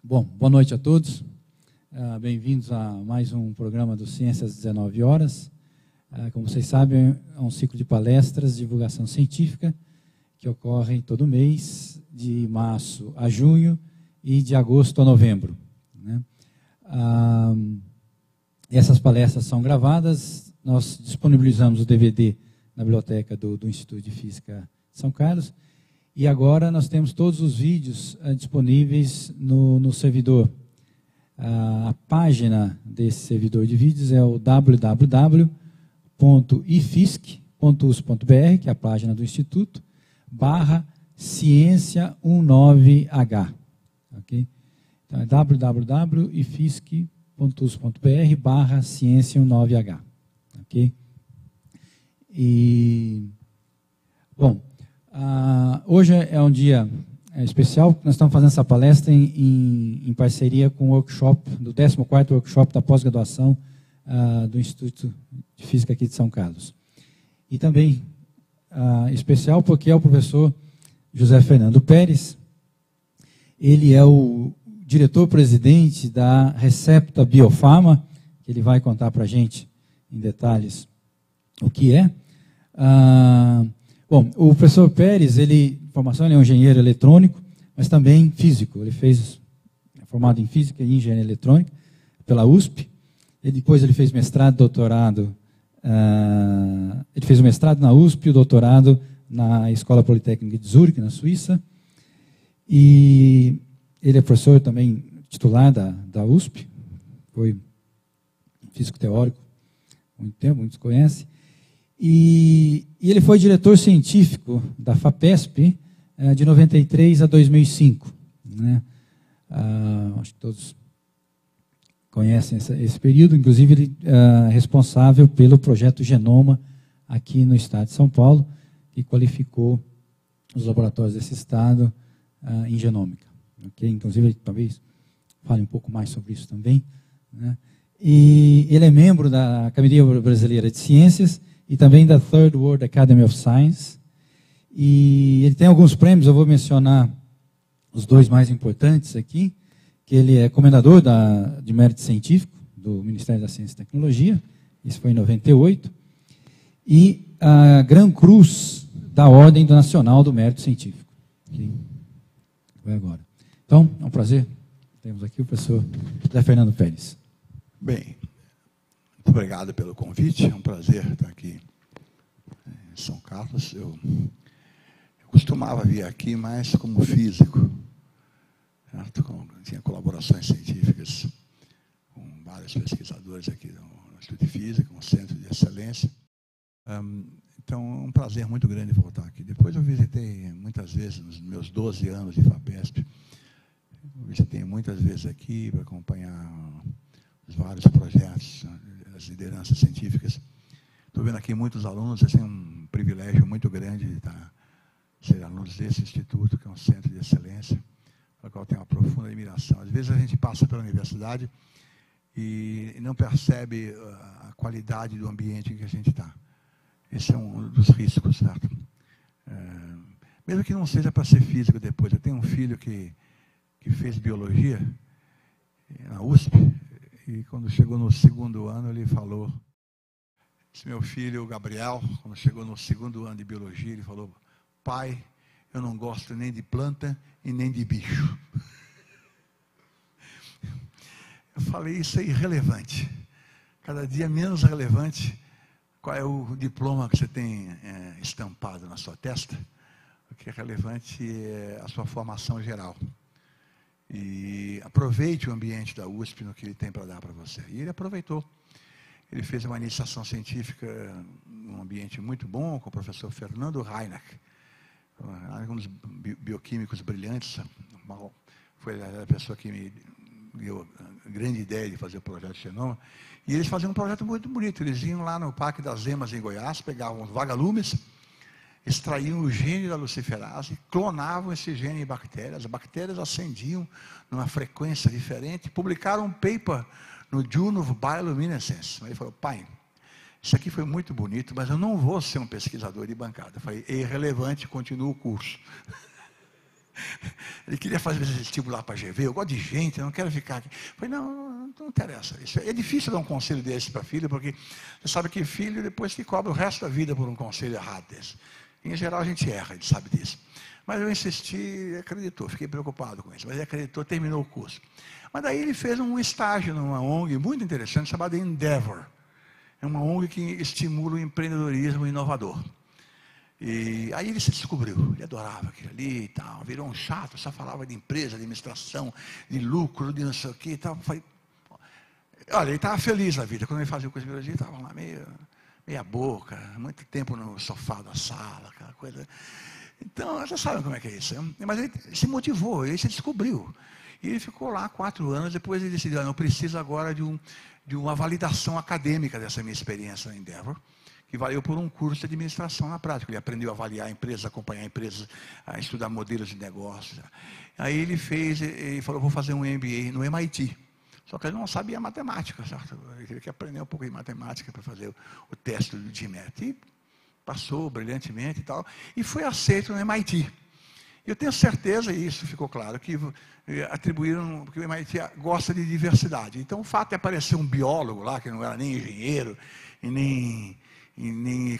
Bom, boa noite a todos. Bem-vindos a mais um programa do Ciências às 19 horas. Como vocês sabem, é um ciclo de palestras de divulgação científica que ocorre todo mês, de março a junho e de agosto a novembro, né? Essas palestras são gravadas, nós disponibilizamos o DVD na biblioteca do Instituto de Física de São Carlos. E agora nós temos todos os vídeos disponíveis no servidor. A página desse servidor de vídeos é o www.ifisc.usp.br, que é a página do Instituto, /ciência19h. Okay? Então é www.ifisc.usp.br /ciência19h. Okay? E, bom, hoje é um dia especial. Nós estamos fazendo essa palestra em parceria com o workshop, do 14º workshop da pós-graduação do Instituto de Física aqui de São Carlos. E também especial porque é o professor José Fernando Pérez. Ele é o diretor-presidente da Recepta Biofarma, que ele vai contar para a gente em detalhes o que é. Bom, o professor Pérez, ele é um engenheiro eletrônico, mas também físico. Ele é formado em física e engenharia eletrônica pela USP. Depois ele fez mestrado e doutorado. Ele fez o mestrado na USP e o doutorado na Escola Politécnica de Zurique, na Suíça. E ele é professor também titular da USP. Foi físico teórico há muito tempo, muitos conhecem. E ele foi diretor científico da FAPESP de 93 a 2005. Né? Acho que todos conhecem esse período. Inclusive, ele é responsável pelo projeto Genoma aqui no estado de São Paulo, que qualificou os laboratórios desse estado em genômica. Okay? Inclusive, ele talvez fale um pouco mais sobre isso também. Né? E ele é membro da Academia Brasileira de Ciências e também da Third World Academy of Science. E ele tem alguns prêmios, eu vou mencionar os dois mais importantes aqui, que ele é comendador de mérito científico do Ministério da Ciência e Tecnologia, isso foi em 98, e a Gran Cruz da Ordem Nacional do Mérito Científico. Okay? Vai agora. Então, é um prazer. Temos aqui o professor José Fernando Pérez. Bem, muito obrigado pelo convite, é um prazer estar aqui em São Carlos. Eu costumava vir aqui mais como físico, certo? Tinha colaborações científicas com vários pesquisadores aqui no Instituto de Física, um centro de excelência. Então, é um prazer muito grande voltar aqui. Depois eu visitei muitas vezes, nos meus 12 anos de FAPESP, eu visitei muitas vezes aqui para acompanhar os vários projetos, as lideranças científicas. Estou vendo aqui muitos alunos, é um privilégio muito grande de ser alunos desse instituto, que é um centro de excelência, para o qual eu tenho uma profunda admiração. Às vezes a gente passa pela universidade e não percebe a qualidade do ambiente em que a gente está. Esse é um dos riscos, certo? Mesmo que não seja para ser físico depois. Eu tenho um filho que fez biologia na USP, e quando chegou no segundo ano, ele falou, esse meu filho, o Gabriel, quando chegou no segundo ano de biologia, ele falou, pai, eu não gosto nem de planta e nem de bicho. Eu falei, isso é irrelevante. Cada dia menos relevante qual é o diploma que você tem estampado na sua testa. O que é relevante é a sua formação geral. E aproveite o ambiente da USP no que ele tem para dar para você. E ele aproveitou. Ele fez uma iniciação científica num ambiente muito bom, com o professor Fernando Reinach, um dos bioquímicos brilhantes. Foi a pessoa que me deu a grande ideia de fazer o projeto Genoma. E eles faziam um projeto muito bonito. Eles iam lá no Parque das Emas, em Goiás, pegavam os vagalumes, extraíam o gene da luciferase, clonavam esse gene em bactérias. As bactérias ascendiam numa frequência diferente. Publicaram um paper no Journal of Bioluminescence. Ele falou, pai, isso aqui foi muito bonito, mas eu não vou ser um pesquisador de bancada. Eu falei, é irrelevante, continua o curso. Ele queria fazer vestibular para GV, eu gosto de gente, eu não quero ficar aqui. Eu falei, não interessa. Isso é difícil dar um conselho desse para filho, porque você sabe que filho depois que cobra o resto da vida por um conselho errado desse. Em geral a gente erra, a gente sabe disso. Mas eu insisti, ele acreditou, fiquei preocupado com isso. Mas ele acreditou, terminou o curso. Mas daí ele fez um estágio numa ONG muito interessante, chamada Endeavor. É uma ONG que estimula o empreendedorismo inovador. E aí ele se descobriu, ele adorava aquilo ali e tal, virou um chato, só falava de empresa, de administração, de lucro, de não sei o que e tal. Olha, ele estava feliz na vida. Quando ele fazia o curso de biologia, estava lá meia boca, muito tempo no sofá da sala, aquela coisa. Então, vocês sabem como é que é isso. Mas ele se motivou, ele se descobriu. E ele ficou lá 4 anos, depois ele decidiu, eu preciso agora de uma validação acadêmica dessa minha experiência na Endeavor, que valeu por um curso de administração na prática. Ele aprendeu a avaliar empresas, acompanhar empresas, a estudar modelos de negócios. Aí ele falou, vou fazer um MBA no MIT. Só que ele não sabia matemática, certo? Ele queria aprender um pouco de matemática para fazer o teste do GMAT. E passou brilhantemente e tal, e foi aceito no MIT. Eu tenho certeza, e isso ficou claro, que atribuíram que o MIT gosta de diversidade. Então, o fato de aparecer um biólogo lá, que não era nem engenheiro, e nem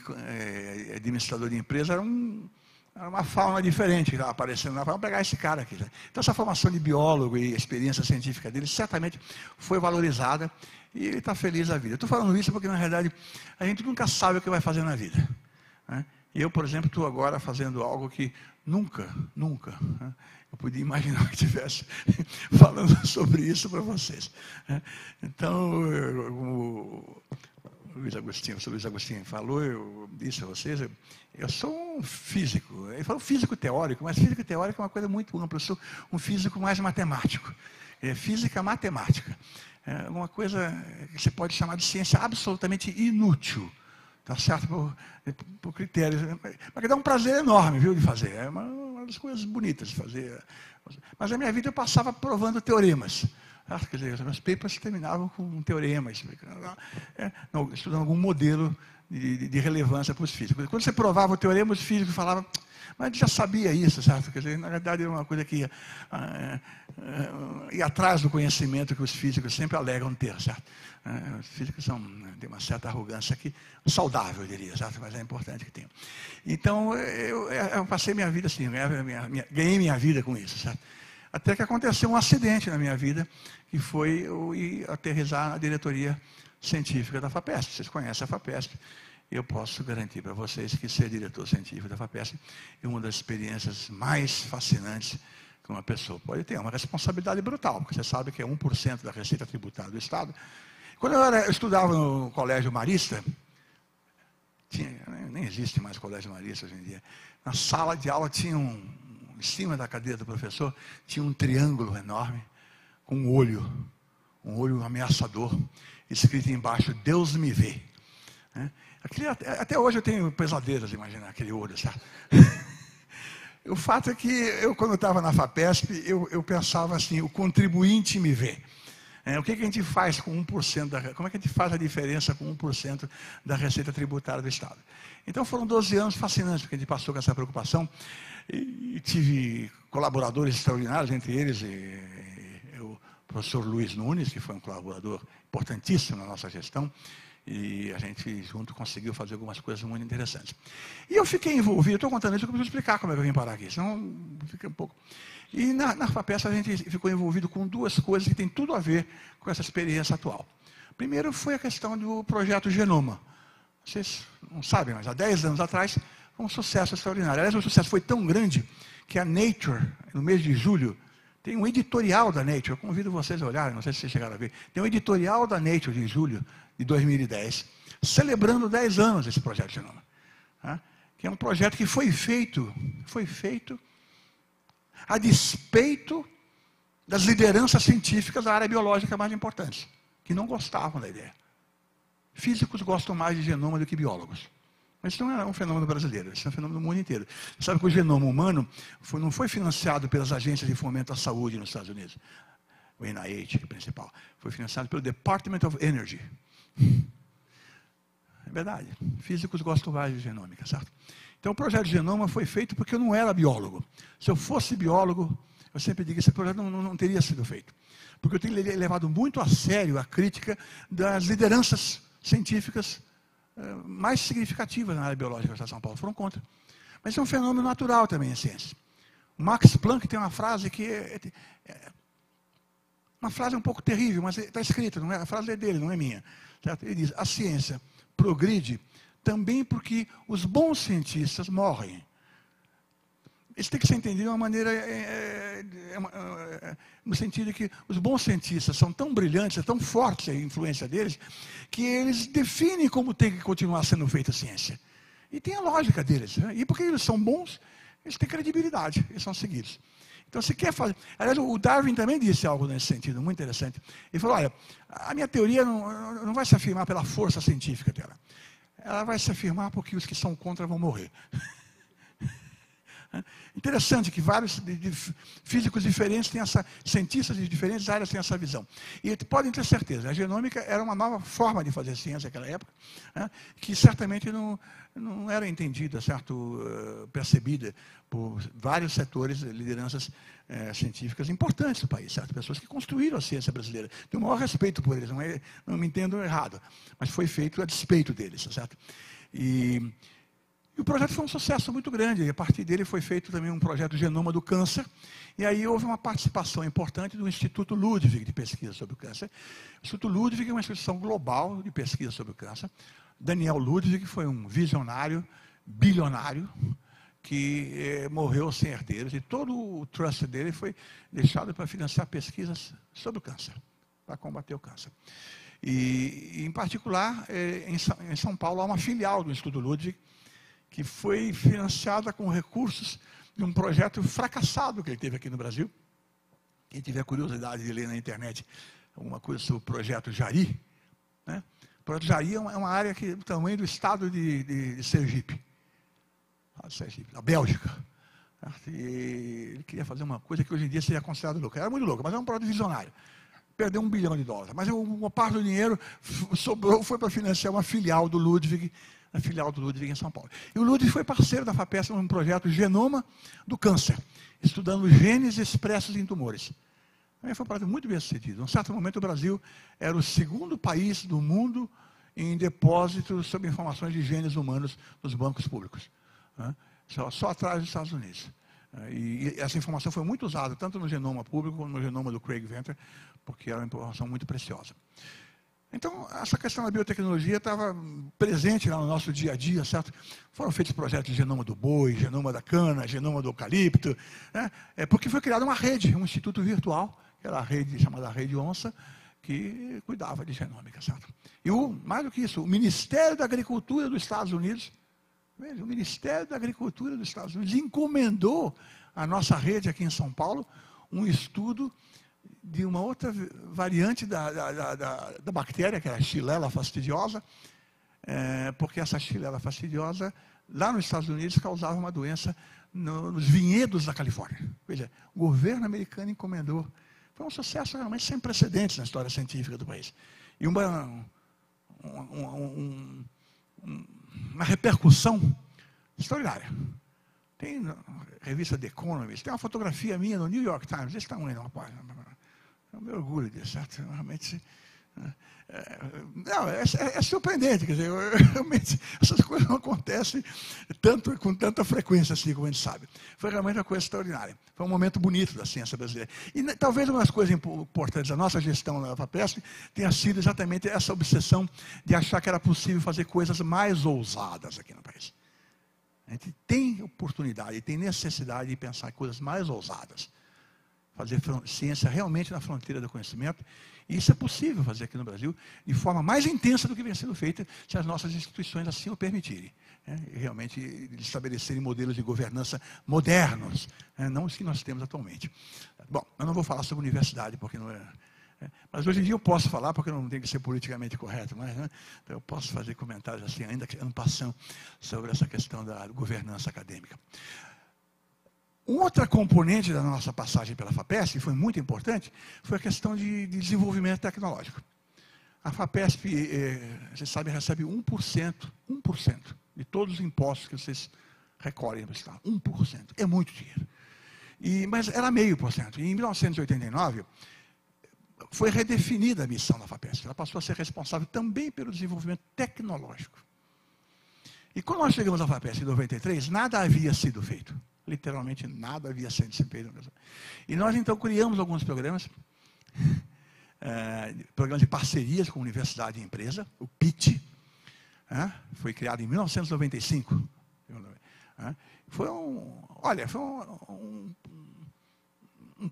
administrador de empresa, era uma fauna diferente que estava aparecendo lá. Vamos pegar esse cara aqui. Então, essa formação de biólogo e a experiência científica dele certamente foi valorizada e ele está feliz na vida. Estou falando isso porque, na realidade, a gente nunca sabe o que vai fazer na vida. Né? E eu, por exemplo, estou agora fazendo algo que nunca, eu podia imaginar que estivesse falando sobre isso para vocês. Né? Então, o Luiz Agostinho falou, eu disse a vocês, eu sou um físico. Ele falou físico teórico, mas físico teórico é uma coisa muito ampla. Eu sou um físico mais matemático. Física matemática. É uma coisa que você pode chamar de ciência absolutamente inútil. Tá certo? Por critérios. Mas que dá um prazer enorme, viu, de fazer. É uma das coisas bonitas de fazer. Mas na minha vida eu passava provando teoremas. Quer dizer, meus papers terminavam com teoremas, estudando algum modelo de relevância para os físicos. Quando você provava o teorema, os físicos falavam, mas a gente já sabia isso, certo? Quer dizer, na verdade, era uma coisa que ia atrás do conhecimento que os físicos sempre alegam ter, certo? Os físicos têm uma certa arrogância aqui, saudável, eu diria, certo? Mas é importante que tenham. Então, eu passei minha vida assim, ganhei minha vida com isso, certo? Até que aconteceu um acidente na minha vida, que foi eu ir aterrissar na diretoria científica da FAPESP. Vocês conhecem a FAPESP. Eu posso garantir para vocês que ser diretor científico da FAPESP é uma das experiências mais fascinantes que uma pessoa pode ter. É uma responsabilidade brutal, porque você sabe que é 1% da receita tributária do Estado. Quando eu estudava no Colégio Marista, nem existe mais Colégio Marista hoje em dia, na sala de aula tinha em cima da cadeira do professor, tinha um triângulo enorme, com um olho ameaçador, escrito embaixo, Deus me vê. Até hoje eu tenho pesadelos de imaginar aquele olho, sabe? O fato é que eu, quando eu estava na FAPESP, eu pensava assim, o contribuinte me vê. O que a gente faz com 1%? Como é que a gente faz a diferença com 1% da receita tributária do Estado? Então foram 12 anos fascinantes, porque a gente passou com essa preocupação e tive colaboradores extraordinários, entre eles o professor Luiz Nunes, que foi um colaborador importantíssimo na nossa gestão, e a gente junto conseguiu fazer algumas coisas muito interessantes. E eu fiquei envolvido, estou contando isso, eu preciso explicar como é que eu vim parar aqui, senão fica um pouco... E na FAPESP a gente ficou envolvido com 2 coisas que têm tudo a ver com essa experiência atual. Primeiro foi a questão do projeto Genoma. Vocês não sabem, mas há 10 anos atrás foi um sucesso extraordinário. Aliás, o sucesso foi tão grande que a Nature, no mês de julho, tem um editorial da Nature, eu convido vocês a olharem, não sei se vocês chegaram a ver, tem um editorial da Nature de julho de 2010, celebrando 10 anos desse projeto Genoma. Que é um projeto que foi feito a despeito das lideranças científicas da área biológica mais importantes, que não gostavam da ideia. Físicos gostam mais de genoma do que biólogos. Mas isso não é um fenômeno brasileiro, isso é um fenômeno do mundo inteiro. Você sabe que o genoma humano não foi financiado pelas agências de fomento à saúde nos Estados Unidos. O NIH, o principal. Foi financiado pelo Department of Energy. É verdade. Físicos gostam mais de genômica, certo? Então o projeto Genoma foi feito porque eu não era biólogo. Se eu fosse biólogo, eu sempre digo que esse projeto não teria sido feito. Porque eu tenho levado muito a sério a crítica das lideranças científicas mais significativas na área biológica do Estado de São Paulo. Foram contra. Mas é um fenômeno natural também em ciência. O Max Planck tem uma frase que uma frase um pouco terrível, mas está escrita, não é? A frase é dele, não é minha. Certo? Ele diz, a ciência progride também porque os bons cientistas morrem. Isso tem que ser entendido de uma maneira, no sentido de que os bons cientistas são tão brilhantes, é tão forte a influência deles, que eles definem como tem que continuar sendo feita a ciência. E tem a lógica deles. Né? E porque eles são bons, eles têm credibilidade, eles são seguidos. Então, se quer fazer... Aliás, o Darwin também disse algo nesse sentido, muito interessante. Ele falou, olha, a minha teoria não vai se afirmar pela força científica dela. Ela vai se afirmar porque os que são contra vão morrer. Interessante que vários físicos diferentes têm cientistas de diferentes áreas têm essa visão. E podem ter certeza, a genômica era uma nova forma de fazer ciência naquela época, né, que certamente não era entendida, certo, percebida por vários setores, lideranças científicas importantes do país, certo? Pessoas que construíram a ciência brasileira. Tenho o maior respeito por eles, não me entendam errado, mas foi feito a despeito deles, certo? E o projeto foi um sucesso muito grande, e a partir dele foi feito também um projeto Genoma do Câncer, e aí houve uma participação importante do Instituto Ludwig de pesquisa sobre o câncer. O Instituto Ludwig é uma instituição global de pesquisa sobre o câncer. Daniel Ludwig foi um visionário, bilionário, que morreu sem herdeiros, e todo o trust dele foi deixado para financiar pesquisas sobre o câncer, para combater o câncer. E em particular, em São Paulo, há uma filial do Instituto Ludwig, que foi financiada com recursos de um projeto fracassado que ele teve aqui no Brasil. Quem tiver curiosidade de ler na internet alguma coisa sobre o projeto Jari, né? O projeto Jari é uma área do tamanho do estado de Sergipe, da Bélgica. Certo? E ele queria fazer uma coisa que hoje em dia seria considerado louca. Era muito louca, mas era um projeto visionário. Perdeu $1 bilhão. Mas uma parte do dinheiro sobrou, foi para financiar uma filial do Ludwig, a filial do Ludwig em São Paulo. E o Ludwig foi parceiro da FAPESP num projeto Genoma do Câncer, estudando genes expressos em tumores. Aí foi um projeto muito bem sucedido. Em um certo momento, o Brasil era o segundo país do mundo em depósito sobre informações de genes humanos nos bancos públicos. Só atrás dos Estados Unidos. E essa informação foi muito usada, tanto no genoma público como no genoma do Craig Venter, porque era uma informação muito preciosa. Então, essa questão da biotecnologia estava presente lá no nosso dia a dia, certo? Foram feitos projetos de genoma do boi, genoma da cana, genoma do eucalipto, né? Porque foi criada uma rede, um instituto virtual, que era a rede chamada Rede Onça, que cuidava de genômica, certo? E mais do que isso, o Ministério da Agricultura dos Estados Unidos, veja, o Ministério da Agricultura dos Estados Unidos encomendou à nossa rede aqui em São Paulo um estudo de uma outra variante da bactéria, que era a Xylella fastidiosa, porque essa Xylella fastidiosa, lá nos Estados Unidos, causava uma doença nos vinhedos da Califórnia. Veja, o governo americano encomendou. Foi um sucesso realmente sem precedentes na história científica do país. E uma repercussão extraordinária. Tem na revista The Economist, tem uma fotografia minha no New York Times, desse tamanho, uma página. Eu me orgulho disso, certo? Realmente. É surpreendente, quer dizer, realmente essas coisas não acontecem com tanta frequência assim, como a gente sabe. Foi realmente uma coisa extraordinária. Foi um momento bonito da ciência brasileira. E talvez uma das coisas importantes da nossa gestão na FAPESP tenha sido exatamente essa obsessão de achar que era possível fazer coisas mais ousadas aqui no país. A gente tem oportunidade, tem necessidade de pensar em coisas mais ousadas. Fazer ciência realmente na fronteira do conhecimento. E isso é possível fazer aqui no Brasil de forma mais intensa do que vem sendo feita se as nossas instituições assim o permitirem. E realmente estabelecerem modelos de governança modernos, não os que nós temos atualmente. Bom, eu não vou falar sobre universidade, porque não é... Mas hoje em dia eu posso falar, porque eu não tenho que ser politicamente correto, mas então eu posso fazer comentários assim, ainda que ano passando, sobre essa questão da governança acadêmica. Outra componente da nossa passagem pela FAPESP, que foi muito importante, foi a questão de desenvolvimento tecnológico. A FAPESP, vocês sabem, recebe 1% de todos os impostos que vocês recolhem do Estado. 1%. É muito dinheiro. Mas era 0,5%. E em 1989, foi redefinida a missão da FAPESP. Ela passou a ser responsável também pelo desenvolvimento tecnológico. E quando nós chegamos à FAPESP em 93, nada havia sido feito. Literalmente nada havia sido feito. E nós então criamos alguns programas, programas de parcerias com universidade e empresa, o PIT, foi criado em 1995. Foi um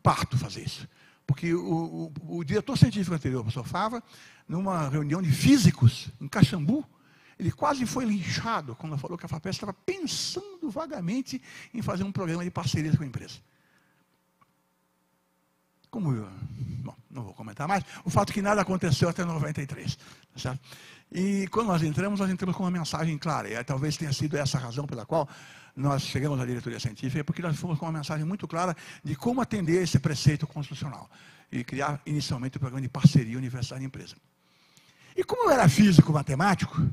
parto fazer isso. Porque o diretor científico anterior, o professor Fava, numa reunião de físicos em Caxambu, ele quase foi linchado quando falou que a FAPESP estava pensando vagamente em fazer um programa de parceria com a empresa. Bom, não vou comentar mais. O fato é que nada aconteceu até 93. Tá certo? E quando nós entramos com uma mensagem clara. E talvez tenha sido essa a razão pela qual nós chegamos à diretoria científica, porque nós fomos com uma mensagem muito clara de como atender esse preceito constitucional. E criar inicialmente o programa de parceria universidade e empresa. E como eu era físico-matemático,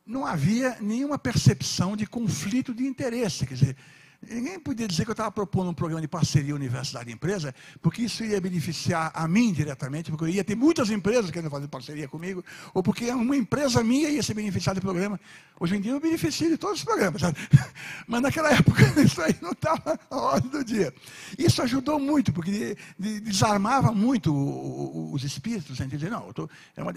não havia nenhuma percepção de conflito de interesse. Quer dizer, ninguém podia dizer que eu estava propondo um programa de parceria universidade e empresa, porque isso ia beneficiar a mim diretamente, porque eu ia ter muitas empresas querendo fazer parceria comigo, ou porque uma empresa minha ia ser beneficiada do programa. Hoje em dia eu beneficio de todos os programas, sabe? Mas naquela época isso aí não estava na ordem do dia. Isso ajudou muito, porque desarmava muito os espíritos, a gente dizia, não,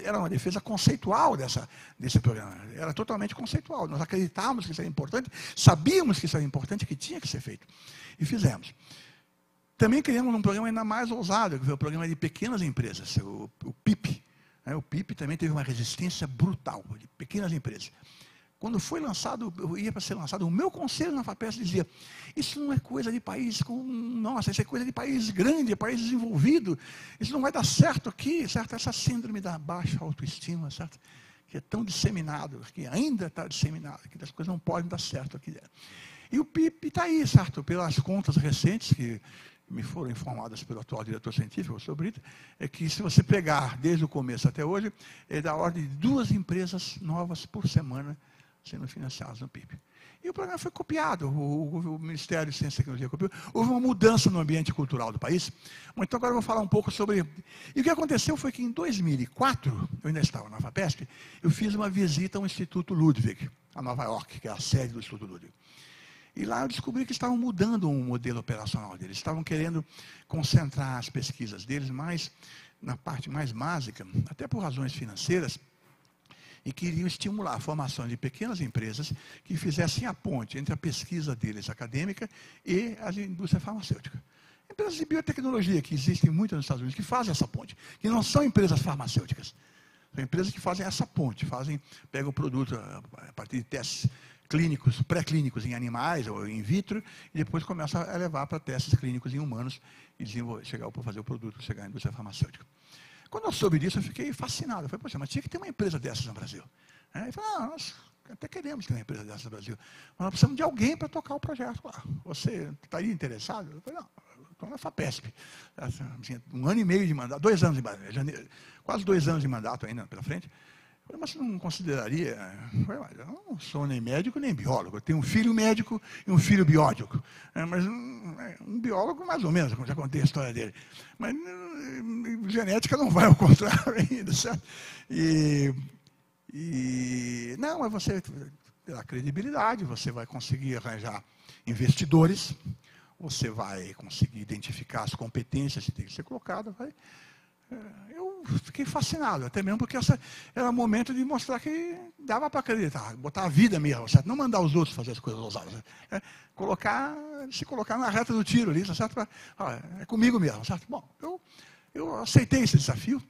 era uma defesa conceitual desse programa, era totalmente conceitual. Nós acreditávamos que isso era importante, sabíamos que isso era importante, que tinha que ser feito. E fizemos. Também criamos um programa ainda mais ousado, que foi o programa de pequenas empresas, o PIP. O PIP também teve uma resistência brutal, de pequenas empresas. Quando foi lançado, ia para ser lançado, o meu conselho na FAPESP dizia, isso não é coisa de país nossa, isso é coisa de país grande, país desenvolvido, isso não vai dar certo aqui, certo? Essa síndrome da baixa autoestima, certo? Que é tão disseminado, que ainda está disseminado, que as coisas não podem dar certo aqui dentro. E o PIP está aí, certo? Pelas contas recentes que me foram informadas pelo atual diretor científico, o Sr. Brito, é que se você pegar desde o começo até hoje, é da ordem de 2 empresas novas por semana sendo financiadas no PIP. E o programa foi copiado, o Ministério de Ciência e Tecnologia copiou. Houve uma mudança no ambiente cultural do país. Bom, então agora eu vou falar um pouco sobre... E o que aconteceu foi que em 2004, eu ainda estava na FAPESP, eu fiz uma visita ao Instituto Ludwig, a Nova York, que é a sede do Instituto Ludwig. E lá eu descobri que estavam mudando um modelo operacional deles. Estavam querendo concentrar as pesquisas deles mais na parte mais básica, até por razões financeiras, e queriam estimular a formação de pequenas empresas que fizessem a ponte entre a pesquisa deles acadêmica e a indústria farmacêutica. Empresas de biotecnologia, que existem muito nos Estados Unidos, que fazem essa ponte, que não são empresas farmacêuticas. São empresas que fazem essa ponte, pegam o produto a partir de testes clínicos, pré-clínicos em animais ou in vitro, e depois começam a levar para testes clínicos em humanos e chegar para fazer o produto, chegar à indústria farmacêutica. Quando eu soube disso, eu fiquei fascinado. Eu falei, poxa, mas tinha que ter uma empresa dessas no Brasil. Ele falou, nós até queremos ter uma empresa dessas no Brasil, mas nós precisamos de alguém para tocar o projeto lá. Você estaria interessado? Eu falei, não, eu estou na FAPESP. Tinha 1 ano e meio de mandato, 2 anos de mandato, quase 2 anos de mandato ainda pela frente. Eu falei, mas você não consideraria? Eu não sou nem médico nem biólogo. Eu tenho um filho médico e um filho biólogo. Mas um biólogo mais ou menos, como já contei a história dele. Mas genética não vai ao contrário ainda, certo? Não, mas você terá credibilidade, você vai conseguir arranjar investidores, você vai conseguir identificar as competências que tem que ser colocadas, eu fiquei fascinado, até mesmo porque esse era o momento de mostrar que dava para acreditar, botar a vida mesmo, certo? Não mandar os outros fazer as coisas ousadas, se colocar na reta do tiro ali, certo? É comigo mesmo, certo? Bom, eu aceitei esse desafio,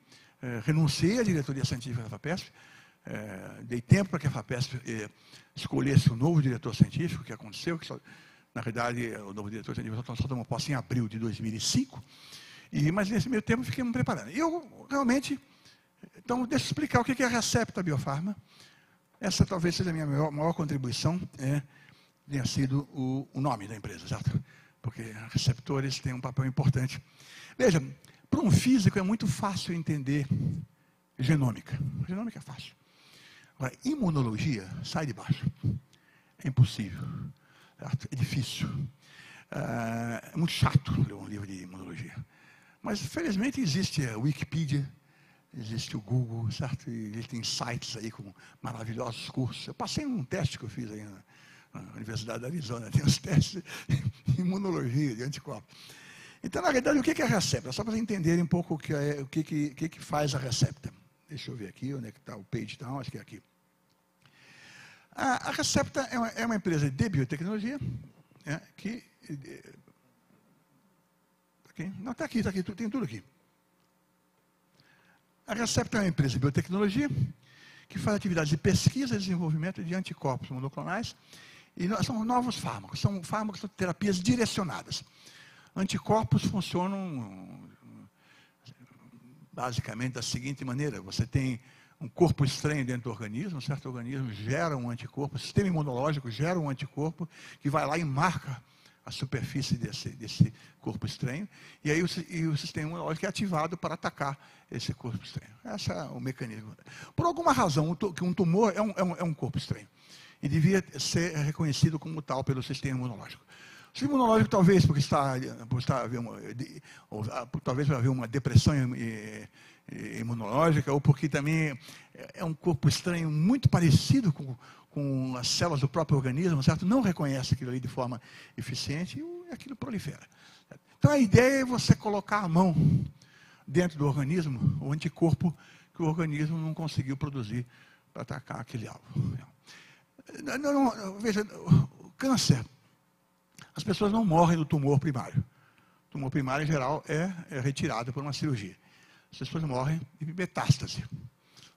renunciei à diretoria científica da FAPESP, dei tempo para que a FAPESP escolhesse o novo diretor científico, que aconteceu, na realidade o novo diretor científico só tomou posse em abril de 2005, mas nesse meio tempo fiquei me preparando. E eu realmente, então deixa eu explicar o que é a Recepta Biofarma. Essa talvez seja a minha maior contribuição, tenha sido o nome da empresa, certo? Porque receptores têm um papel importante. Veja, para um físico é muito fácil entender genômica. Genômica é fácil. Agora, imunologia sai de baixo. É impossível. Certo? É difícil. É muito chato ler um livro de imunologia. Mas, felizmente, existe a Wikipedia, existe o Google, certo? E existem sites aí com maravilhosos cursos. Eu passei um teste que eu fiz aí na Universidade da Arizona, tem uns testes de imunologia, de anticorpos. Então, na realidade, o que é a Recepta? Só para vocês entenderem um pouco o que faz a Recepta. Deixa eu ver aqui, onde é que está o page down, acho que é aqui. A Recepta é uma empresa de biotecnologia, que... Não, está aqui, tem tudo aqui. A Recepta é uma empresa de biotecnologia que faz atividades de pesquisa e desenvolvimento de anticorpos monoclonais. E são novos fármacos, são terapias direcionadas. Anticorpos funcionam basicamente da seguinte maneira: você tem um corpo estranho dentro do organismo, um certo organismo gera um anticorpo, o sistema imunológico gera um anticorpo que vai lá e marca a superfície desse corpo estranho, e aí o sistema imunológico é ativado para atacar esse corpo estranho. Esse é o mecanismo. Por alguma razão, que um tumor é um corpo estranho, e devia ser reconhecido como tal pelo sistema imunológico. O sistema imunológico, talvez por haver uma depressão imunológica, ou porque também é um corpo estranho muito parecido com as células do próprio organismo, certo? Não reconhece aquilo ali de forma eficiente e aquilo prolifera. Então, a ideia é você colocar a mão dentro do organismo, o anticorpo que o organismo não conseguiu produzir para atacar aquele alvo. Veja, o câncer, as pessoas não morrem do tumor primário. O tumor primário, em geral, é retirado por uma cirurgia. As pessoas morrem de metástase.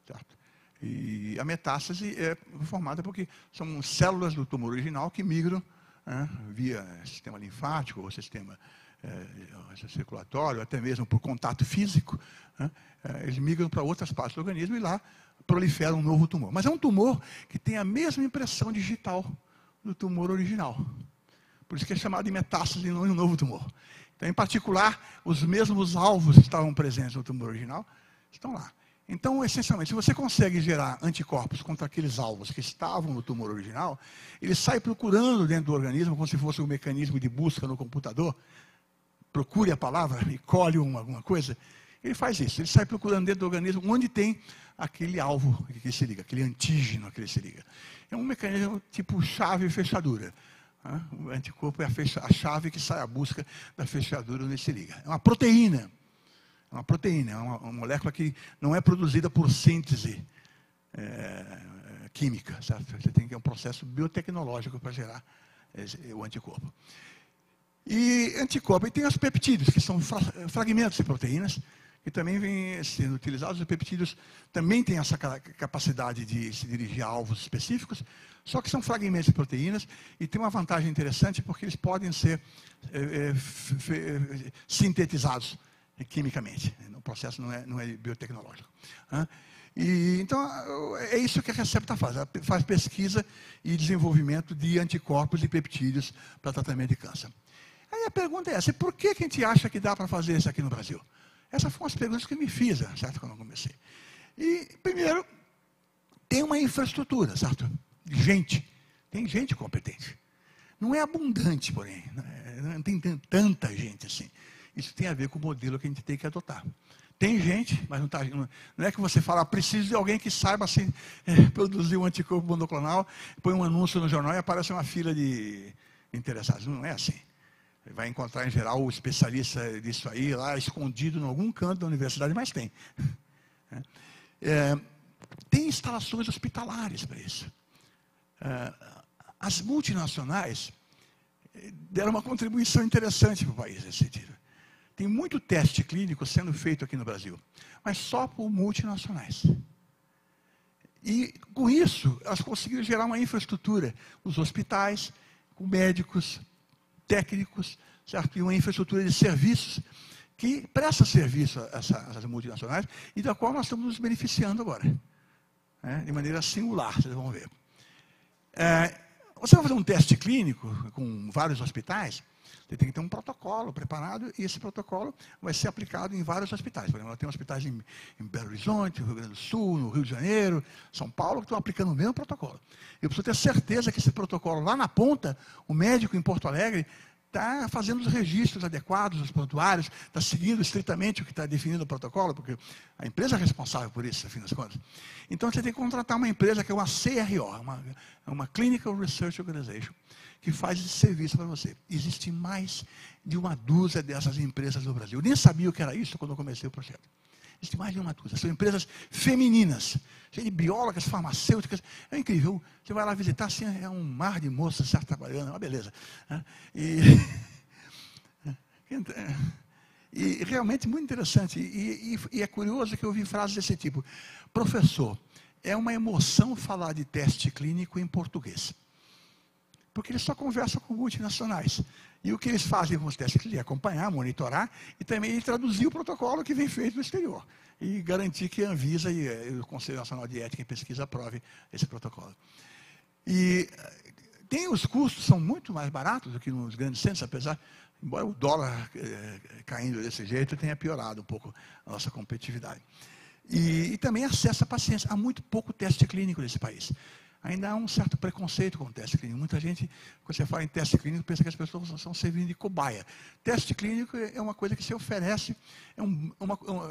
Certo? E a metástase é formada porque são células do tumor original que migram via sistema linfático ou sistema circulatório, até mesmo por contato físico. Eles migram para outras partes do organismo e lá prolifera um novo tumor. Mas é um tumor que tem a mesma impressão digital do tumor original. Por isso que é chamado de metástase e não de um novo tumor. Então, em particular, os mesmos alvos que estavam presentes no tumor original estão lá. Então, essencialmente, se você consegue gerar anticorpos contra aqueles alvos que estavam no tumor original, ele sai procurando dentro do organismo, como se fosse um mecanismo de busca no computador, procure a palavra e colhe alguma coisa. Ele faz isso, ele sai procurando dentro do organismo onde tem aquele alvo que se liga, aquele antígeno que ele se liga. É um mecanismo tipo chave e fechadura. O anticorpo é a chave que sai à busca da fechadura onde ele se liga. É uma proteína. É uma molécula que não é produzida por síntese química. Certo? Você tem que ter um processo biotecnológico para gerar o anticorpo. E anticorpo, e tem os peptídeos, que são fragmentos de proteínas, que também vêm sendo utilizados. Os peptídeos também têm essa capacidade de se dirigir a alvos específicos, só que são fragmentos de proteínas, e tem uma vantagem interessante, porque eles podem ser sintetizados quimicamente. O processo não é biotecnológico. Então, é isso que a Recepta faz. Ela faz pesquisa e desenvolvimento de anticorpos e peptídeos para tratamento de câncer. Aí a pergunta é essa: por que a gente acha que dá para fazer isso aqui no Brasil? Essas foram as perguntas que eu me fiz, certo, quando eu comecei. E, primeiro, tem uma infraestrutura, certo? Tem gente competente. Não é abundante, porém. Não tem tanta gente assim. Isso tem a ver com o modelo que a gente tem que adotar. Tem gente, mas não é que você fala, preciso de alguém que saiba assim, produzir um anticorpo monoclonal, põe um anúncio no jornal e aparece uma fila de interessados. Não é assim. Vai encontrar, em geral, o especialista disso aí, lá escondido em algum canto da universidade, mas tem. Tem instalações hospitalares para isso. As multinacionais deram uma contribuição interessante para o país nesse sentido. Tem muito teste clínico sendo feito aqui no Brasil, mas só por multinacionais. E, com isso, elas conseguiram gerar uma infraestrutura, os hospitais, com médicos, técnicos, certo? E uma infraestrutura de serviços que presta serviço a essas multinacionais e da qual nós estamos nos beneficiando agora. De maneira singular, vocês vão ver. Você vai fazer um teste clínico com vários hospitais, você tem que ter um protocolo preparado, e esse protocolo vai ser aplicado em vários hospitais. Por exemplo, nós temos hospitais em Belo Horizonte, no Rio Grande do Sul, no Rio de Janeiro, São Paulo, que estão aplicando o mesmo protocolo. Eu preciso ter certeza que esse protocolo, lá na ponta, o médico em Porto Alegre está fazendo os registros adequados dos prontuários, está seguindo estritamente o que está definido no protocolo, porque a empresa é responsável por isso, afinal das contas. Então, você tem que contratar uma empresa que é uma CRO, uma Clinical Research Organization, que faz esse serviço para você. Existe mais de uma dúzia dessas empresas no Brasil. Eu nem sabia o que era isso quando eu comecei o projeto. Existe mais de uma dúzia. São empresas femininas, cheias de biólogas, farmacêuticas. É incrível. Você vai lá visitar, assim, é um mar de moças trabalhando, é uma beleza. E realmente muito interessante. E é curioso que eu ouvi frases desse tipo. Professor, é uma emoção falar de teste clínico em português. Porque eles só conversam com multinacionais. E o que eles fazem com os testes clínicos é acompanhar, monitorar e também traduzir o protocolo que vem feito no exterior. E garantir que a Anvisa e o Conselho Nacional de Ética e Pesquisa aprovem esse protocolo. E os custos são muito mais baratos do que nos grandes centros, apesar, embora o dólar caindo desse jeito tenha piorado um pouco a nossa competitividade. E também acesso à paciência. Há muito pouco teste clínico nesse país. Ainda há um certo preconceito com o teste clínico. Muita gente, quando você fala em teste clínico, pensa que as pessoas estão servindo de cobaia. Teste clínico é uma coisa que se oferece.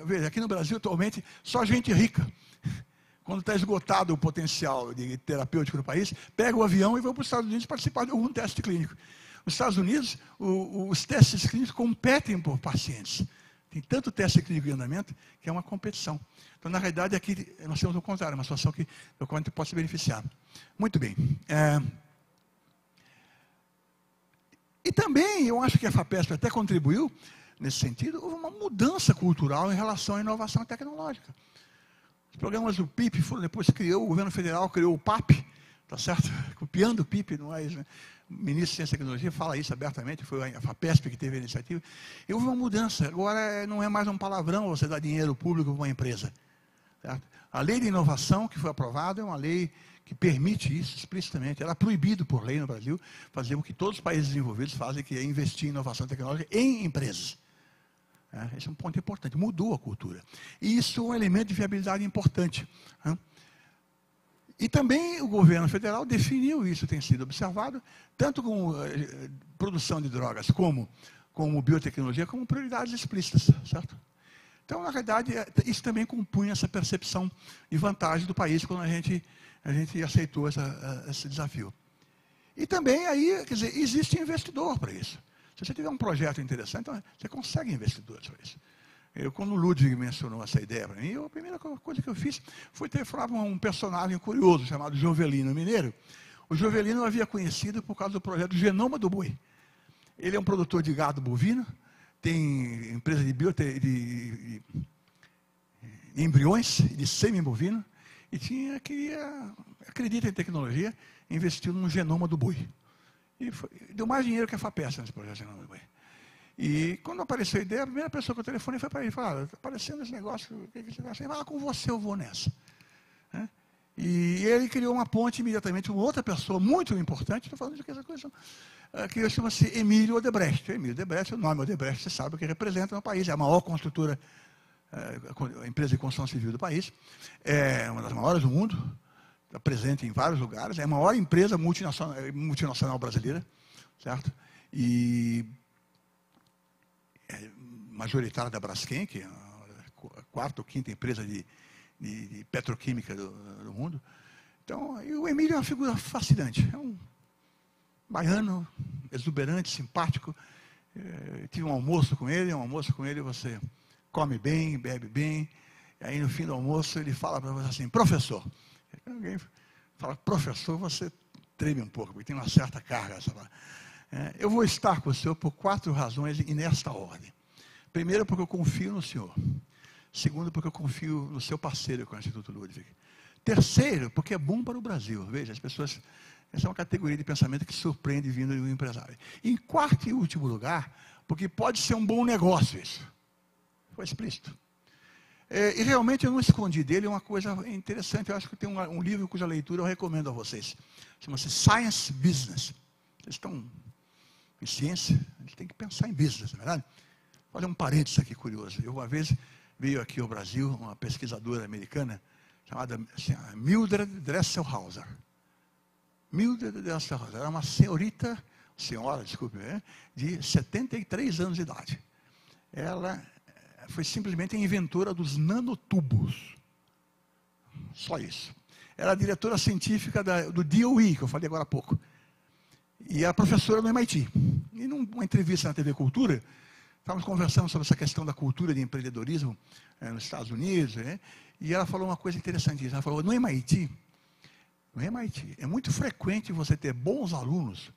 Veja, aqui no Brasil, atualmente, só gente rica. Quando está esgotado o potencial terapêutico no país, pega o avião e vai para os Estados Unidos participar de algum teste clínico. Nos Estados Unidos, os testes clínicos competem por pacientes. Tem tanto teste clínico em andamento que é uma competição. Então, na realidade, aqui nós temos o contrário, uma situação que o qual a gente pode se beneficiar. Muito bem. E também, eu acho que a FAPESP até contribuiu, nesse sentido, houve uma mudança cultural em relação à inovação tecnológica. Os programas do PIP foram depois o governo federal criou o PAP, tá certo? Copiando o PIP, não é isso, né? O ministro de Ciência e Tecnologia fala isso abertamente, foi a FAPESP que teve a iniciativa. E houve uma mudança, agora não é mais um palavrão você dar dinheiro público para uma empresa. Certo? A lei de inovação que foi aprovada é uma lei que permite isso explicitamente. Era proibido por lei no Brasil fazer o que todos os países desenvolvidos fazem, que é investir em inovação tecnológica em empresas. Esse é um ponto importante, mudou a cultura. E isso é um elemento de viabilidade importante. E também o governo federal definiu isso, tem sido observado, tanto com produção de drogas como biotecnologia, como prioridades explícitas, certo? Então, na realidade, isso também compunha essa percepção de vantagem do país quando a gente aceitou esse desafio. E também aí, quer dizer, existe investidor para isso. Se você tiver um projeto interessante, então, você consegue investidores para isso. Quando o Ludwig mencionou essa ideia para mim, a primeira coisa que eu fiz foi falar com um personagem curioso chamado Jovelino Mineiro. O Jovelino eu havia conhecido por causa do projeto Genoma do Boi. Ele é um produtor de gado bovino, tem empresa de embriões, de semi-bovino, e acredita em tecnologia, investiu no genoma do boi. E deu mais dinheiro que a FAPESP nesse projeto Genoma do Boi. E quando apareceu a ideia, a primeira pessoa que eu telefonei foi para ele, falou, está aparecendo esse negócio, o que você vai fazer? Com você eu vou nessa. E ele criou uma ponte imediatamente com outra pessoa muito importante, estou falando de essa coisa, que chama-se Emílio Odebrecht. Emílio Odebrecht, o nome Odebrecht, você sabe o que representa no país, é a maior construtora, a empresa de construção civil do país, é uma das maiores do mundo, está presente em vários lugares, é a maior empresa multinacional brasileira, certo? E é majoritária da Braskem, que é a quarta ou quinta empresa de petroquímica do mundo. Então, e o Emílio é uma figura fascinante. É um baiano, exuberante, simpático. Tive um almoço com ele você come bem, bebe bem. E aí, no fim do almoço, ele fala para você assim, professor. Quando alguém fala professor, você treme um pouco, porque tem uma certa carga. Eu vou estar com o senhor por 4 razões e nesta ordem. Primeiro, porque eu confio no senhor. Segundo, porque eu confio no seu parceiro com o Instituto Ludwig. Terceiro, porque é bom para o Brasil. Veja, as pessoas... Essa é uma categoria de pensamento que surpreende vindo de um empresário. Em quarto e último lugar, porque pode ser um bom negócio isso. Foi explícito. E realmente eu não escondi dele uma coisa interessante. Eu acho que tem um livro cuja leitura eu recomendo a vocês. Chama-se Science Business. Vocês estão em ciência, a gente tem que pensar em business, não é verdade? Vou fazer um parênteses aqui curioso. Eu uma vez veio aqui ao Brasil uma pesquisadora americana chamada Mildred Dresselhauser. Mildred Dresselhauser era uma senhorita, senhora, desculpe, de 73 anos de idade. Ela foi simplesmente a inventora dos nanotubos. Só isso. Era a diretora científica do DOE, que eu falei agora há pouco. E era professora no MIT. E numa entrevista na TV Cultura, estávamos conversando sobre essa questão da cultura de empreendedorismo nos Estados Unidos, e ela falou uma coisa interessante. Ela falou, no MIT, é muito frequente você ter bons alunos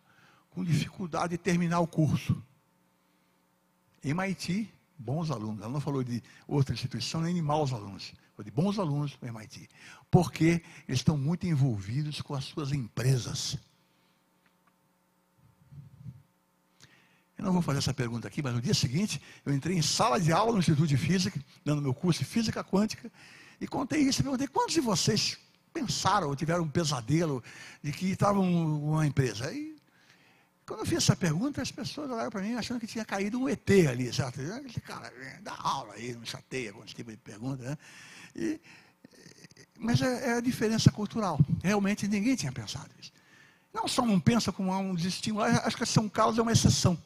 com dificuldade de terminar o curso. MIT, bons alunos. Ela não falou de outra instituição, nem de maus alunos. Falou de bons alunos no MIT. Porque eles estão muito envolvidos com as suas empresas. Eu não vou fazer essa pergunta aqui, mas no dia seguinte, eu entrei em sala de aula no Instituto de Física, dando meu curso de Física Quântica, e contei isso. Perguntei, quantos de vocês pensaram ou tiveram um pesadelo de que estavam numa empresa? E quando eu fiz essa pergunta, as pessoas olharam para mim achando que tinha caído um ET ali, certo? Esse cara dá aula aí, não chateia com esse tipo de pergunta, né? Mas é a diferença cultural. Realmente ninguém tinha pensado isso. Não só não pensa como um desestímulo, acho que São Carlos é uma exceção.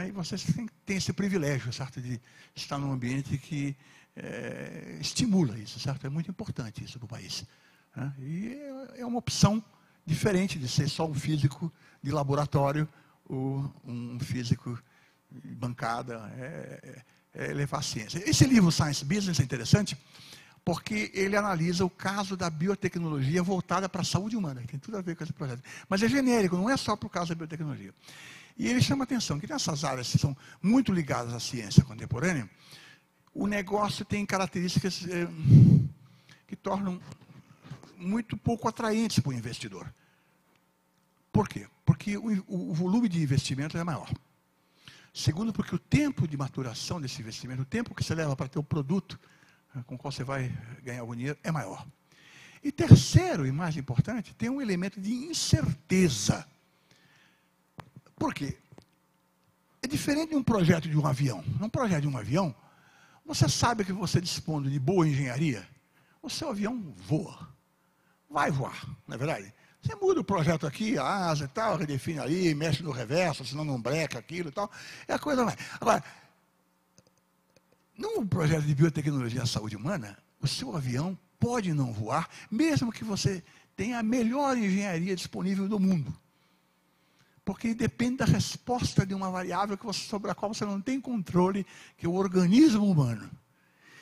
E vocês têm esse privilégio, certo? De estar num ambiente que estimula isso, certo? É muito importante isso para o país. E é uma opção diferente de ser só um físico de laboratório ou um físico de bancada, levar a ciência. Esse livro, Science Business, é interessante porque ele analisa o caso da biotecnologia voltada para a saúde humana, que tem tudo a ver com esse projeto. Mas é genérico, não é só para o caso da biotecnologia. E ele chama a atenção que nessas áreas que são muito ligadas à ciência contemporânea, o negócio tem características que tornam muito pouco atraentes para o investidor. Por quê? Porque o volume de investimento é maior. Segundo, porque o tempo de maturação desse investimento, o tempo que você leva para ter o produto com o qual você vai ganhar algum dinheiro, é maior. E terceiro, e mais importante, tem um elemento de incerteza. Por quê? É diferente de um projeto de um avião. Num projeto de um avião, você sabe que você dispondo de boa engenharia, o seu avião voa. Vai voar, não é verdade? Você muda o projeto aqui, a asa e tal, redefine ali, mexe no reverso, senão não breca aquilo e tal. É a coisa mais. Agora, num projeto de biotecnologia à saúde humana, o seu avião pode não voar, mesmo que você tenha a melhor engenharia disponível do mundo. Porque depende da resposta de uma variável sobre a qual você não tem controle, que é o organismo humano.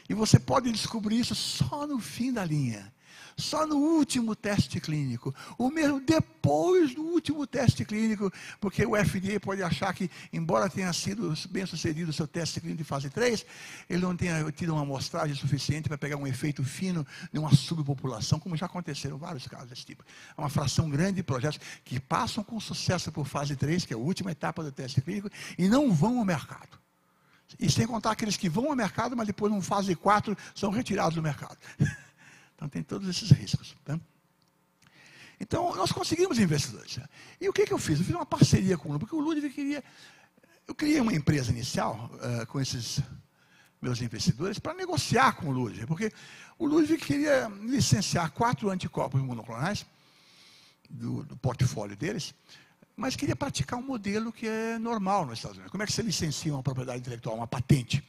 E você pode descobrir isso só no fim da linha. Só no último teste clínico, ou mesmo depois do último teste clínico, porque o FDA pode achar que, embora tenha sido bem sucedido o seu teste clínico de fase 3, ele não tenha tido uma amostragem suficiente para pegar um efeito fino de uma subpopulação, como já aconteceram vários casos desse tipo. É uma fração grande de projetos que passam com sucesso por fase 3, que é a última etapa do teste clínico, e não vão ao mercado. E sem contar aqueles que vão ao mercado, mas depois, numa fase 4, são retirados do mercado. Então, tem todos esses riscos. Tá? Então, nós conseguimos investidores. E o que eu fiz? Eu fiz uma parceria com o Ludwig, porque o Ludwig queria... Eu criei uma empresa inicial com esses meus investidores para negociar com o Ludwig, porque o Ludwig queria licenciar 4 anticorpos monoclonais do portfólio deles, mas queria praticar um modelo que é normal nos Estados Unidos. Como é que você licencia uma propriedade intelectual, uma patente?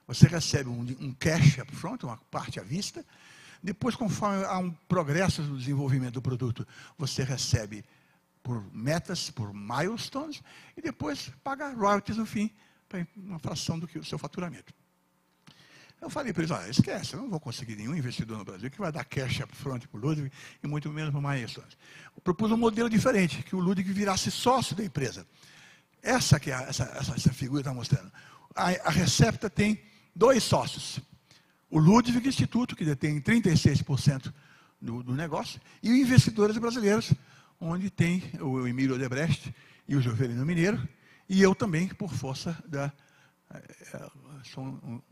Você recebe um cash up front, uma parte à vista. Depois, conforme há um progresso no desenvolvimento do produto, você recebe por metas, por milestones, e depois paga royalties no fim, para uma fração do que o seu faturamento. Eu falei para eles, esquece, eu não vou conseguir nenhum investidor no Brasil que vai dar cash up front para o Ludwig, e muito menos para milestones. Eu propus um modelo diferente, que o Ludwig virasse sócio da empresa. Essa que essa figura está mostrando. A Recepta tem 2 sócios. O Ludwig Instituto, que detém 36% do negócio, e os investidores brasileiros, onde tem o Emílio Odebrecht e o Jovelino Mineiro, e eu também, por força sou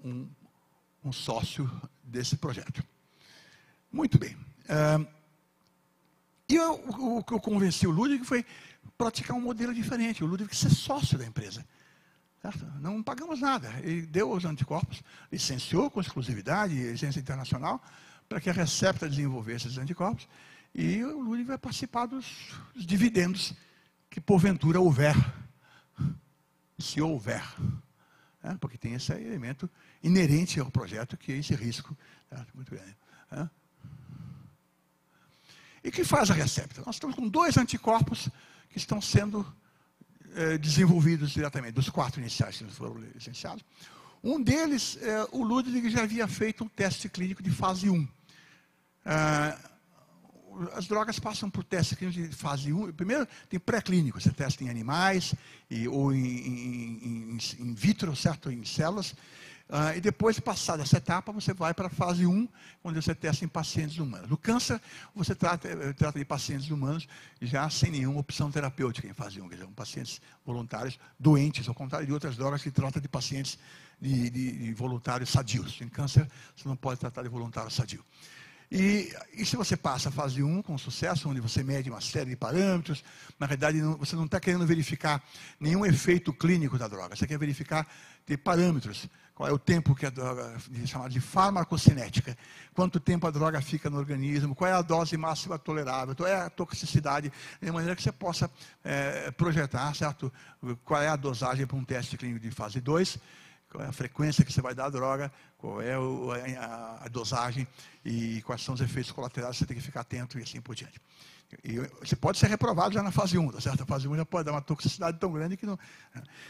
um sócio desse projeto. Muito bem. E o que eu convenci o Ludwig foi praticar um modelo diferente, o Ludwig ser sócio da empresa. Certo? Não pagamos nada. Ele deu os anticorpos, licenciou com exclusividade, licença internacional, para que a Recepta desenvolvesse esses anticorpos, e o Ludwig vai participar dos dividendos que porventura houver, se houver, né? Porque tem esse elemento inerente ao projeto, que é esse risco, tá? Muito grande. Né? E o que faz a Receptor? Nós estamos com 2 anticorpos que estão sendo desenvolvidos diretamente, dos 4 iniciais que foram licenciados. Um deles, o Ludwig já havia feito um teste clínico de fase 1. As drogas passam por teste clínico de fase 1. Primeiro, tem pré-clínico, você testa em animais, ou em vitro, certo? Em células. E depois de passar dessa etapa, você vai para a fase 1, onde você testa em pacientes humanos. No câncer, você trata de pacientes humanos já sem nenhuma opção terapêutica em fase 1, quer dizer, pacientes voluntários doentes, ao contrário de outras drogas que tratam de pacientes de voluntários sadios. Em câncer, você não pode tratar de voluntário sadio. E se você passa a fase 1 com sucesso, onde você mede uma série de parâmetros, na realidade você não está querendo verificar nenhum efeito clínico da droga, você quer verificar de parâmetros. Qual é o tempo que a droga, chamada de farmacocinética, quanto tempo a droga fica no organismo, qual é a dose máxima tolerável, qual é a toxicidade, de maneira que você possa projetar, certo? Qual é a dosagem para um teste clínico de fase 2, qual é a frequência que você vai dar a droga, qual é a dosagem e quais são os efeitos colaterais, você tem que ficar atento e assim por diante. E você pode ser reprovado já na fase 1, tá certo? A fase 1 já pode dar uma toxicidade tão grande que não...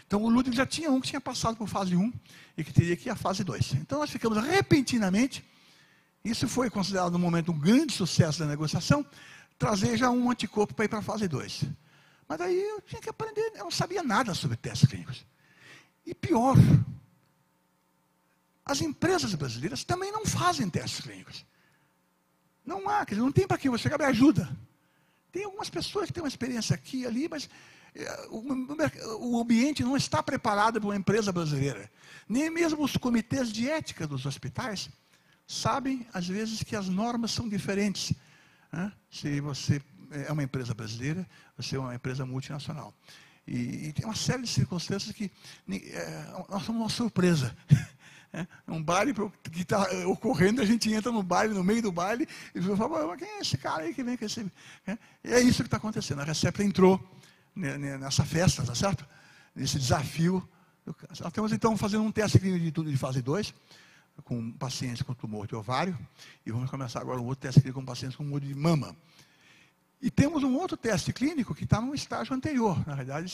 Então o Ludwig já tinha um que tinha passado por fase 1 e que teria que ir à fase 2. Então nós ficamos repentinamente, isso foi considerado no momento um grande sucesso da negociação, trazer já um anticorpo para ir para a fase 2. Mas daí eu tinha que aprender, eu não sabia nada sobre testes clínicos. E pior, as empresas brasileiras também não fazem testes clínicos. Não há, quer dizer, não tem para quem você chegar, me ajuda. Tem algumas pessoas que têm uma experiência aqui e ali, mas o ambiente não está preparado para uma empresa brasileira. Nem mesmo os comitês de ética dos hospitais sabem, às vezes, que as normas são diferentes. Né? Se você é uma empresa brasileira, você é uma empresa multinacional. E tem uma série de circunstâncias que nós somos uma surpresa. Um baile que está ocorrendo, a gente entra no baile, no meio do baile, e fala, quem é esse cara aí que vem com esse... E é isso que está acontecendo. A Receptor entrou nessa festa, tá certo? Nesse desafio. Nós estamos, então, fazendo um teste clínico de fase 2, com pacientes com tumor de ovário, e vamos começar agora um outro teste clínico com pacientes com tumor de mama. E temos um outro teste clínico que está num estágio anterior. Na verdade,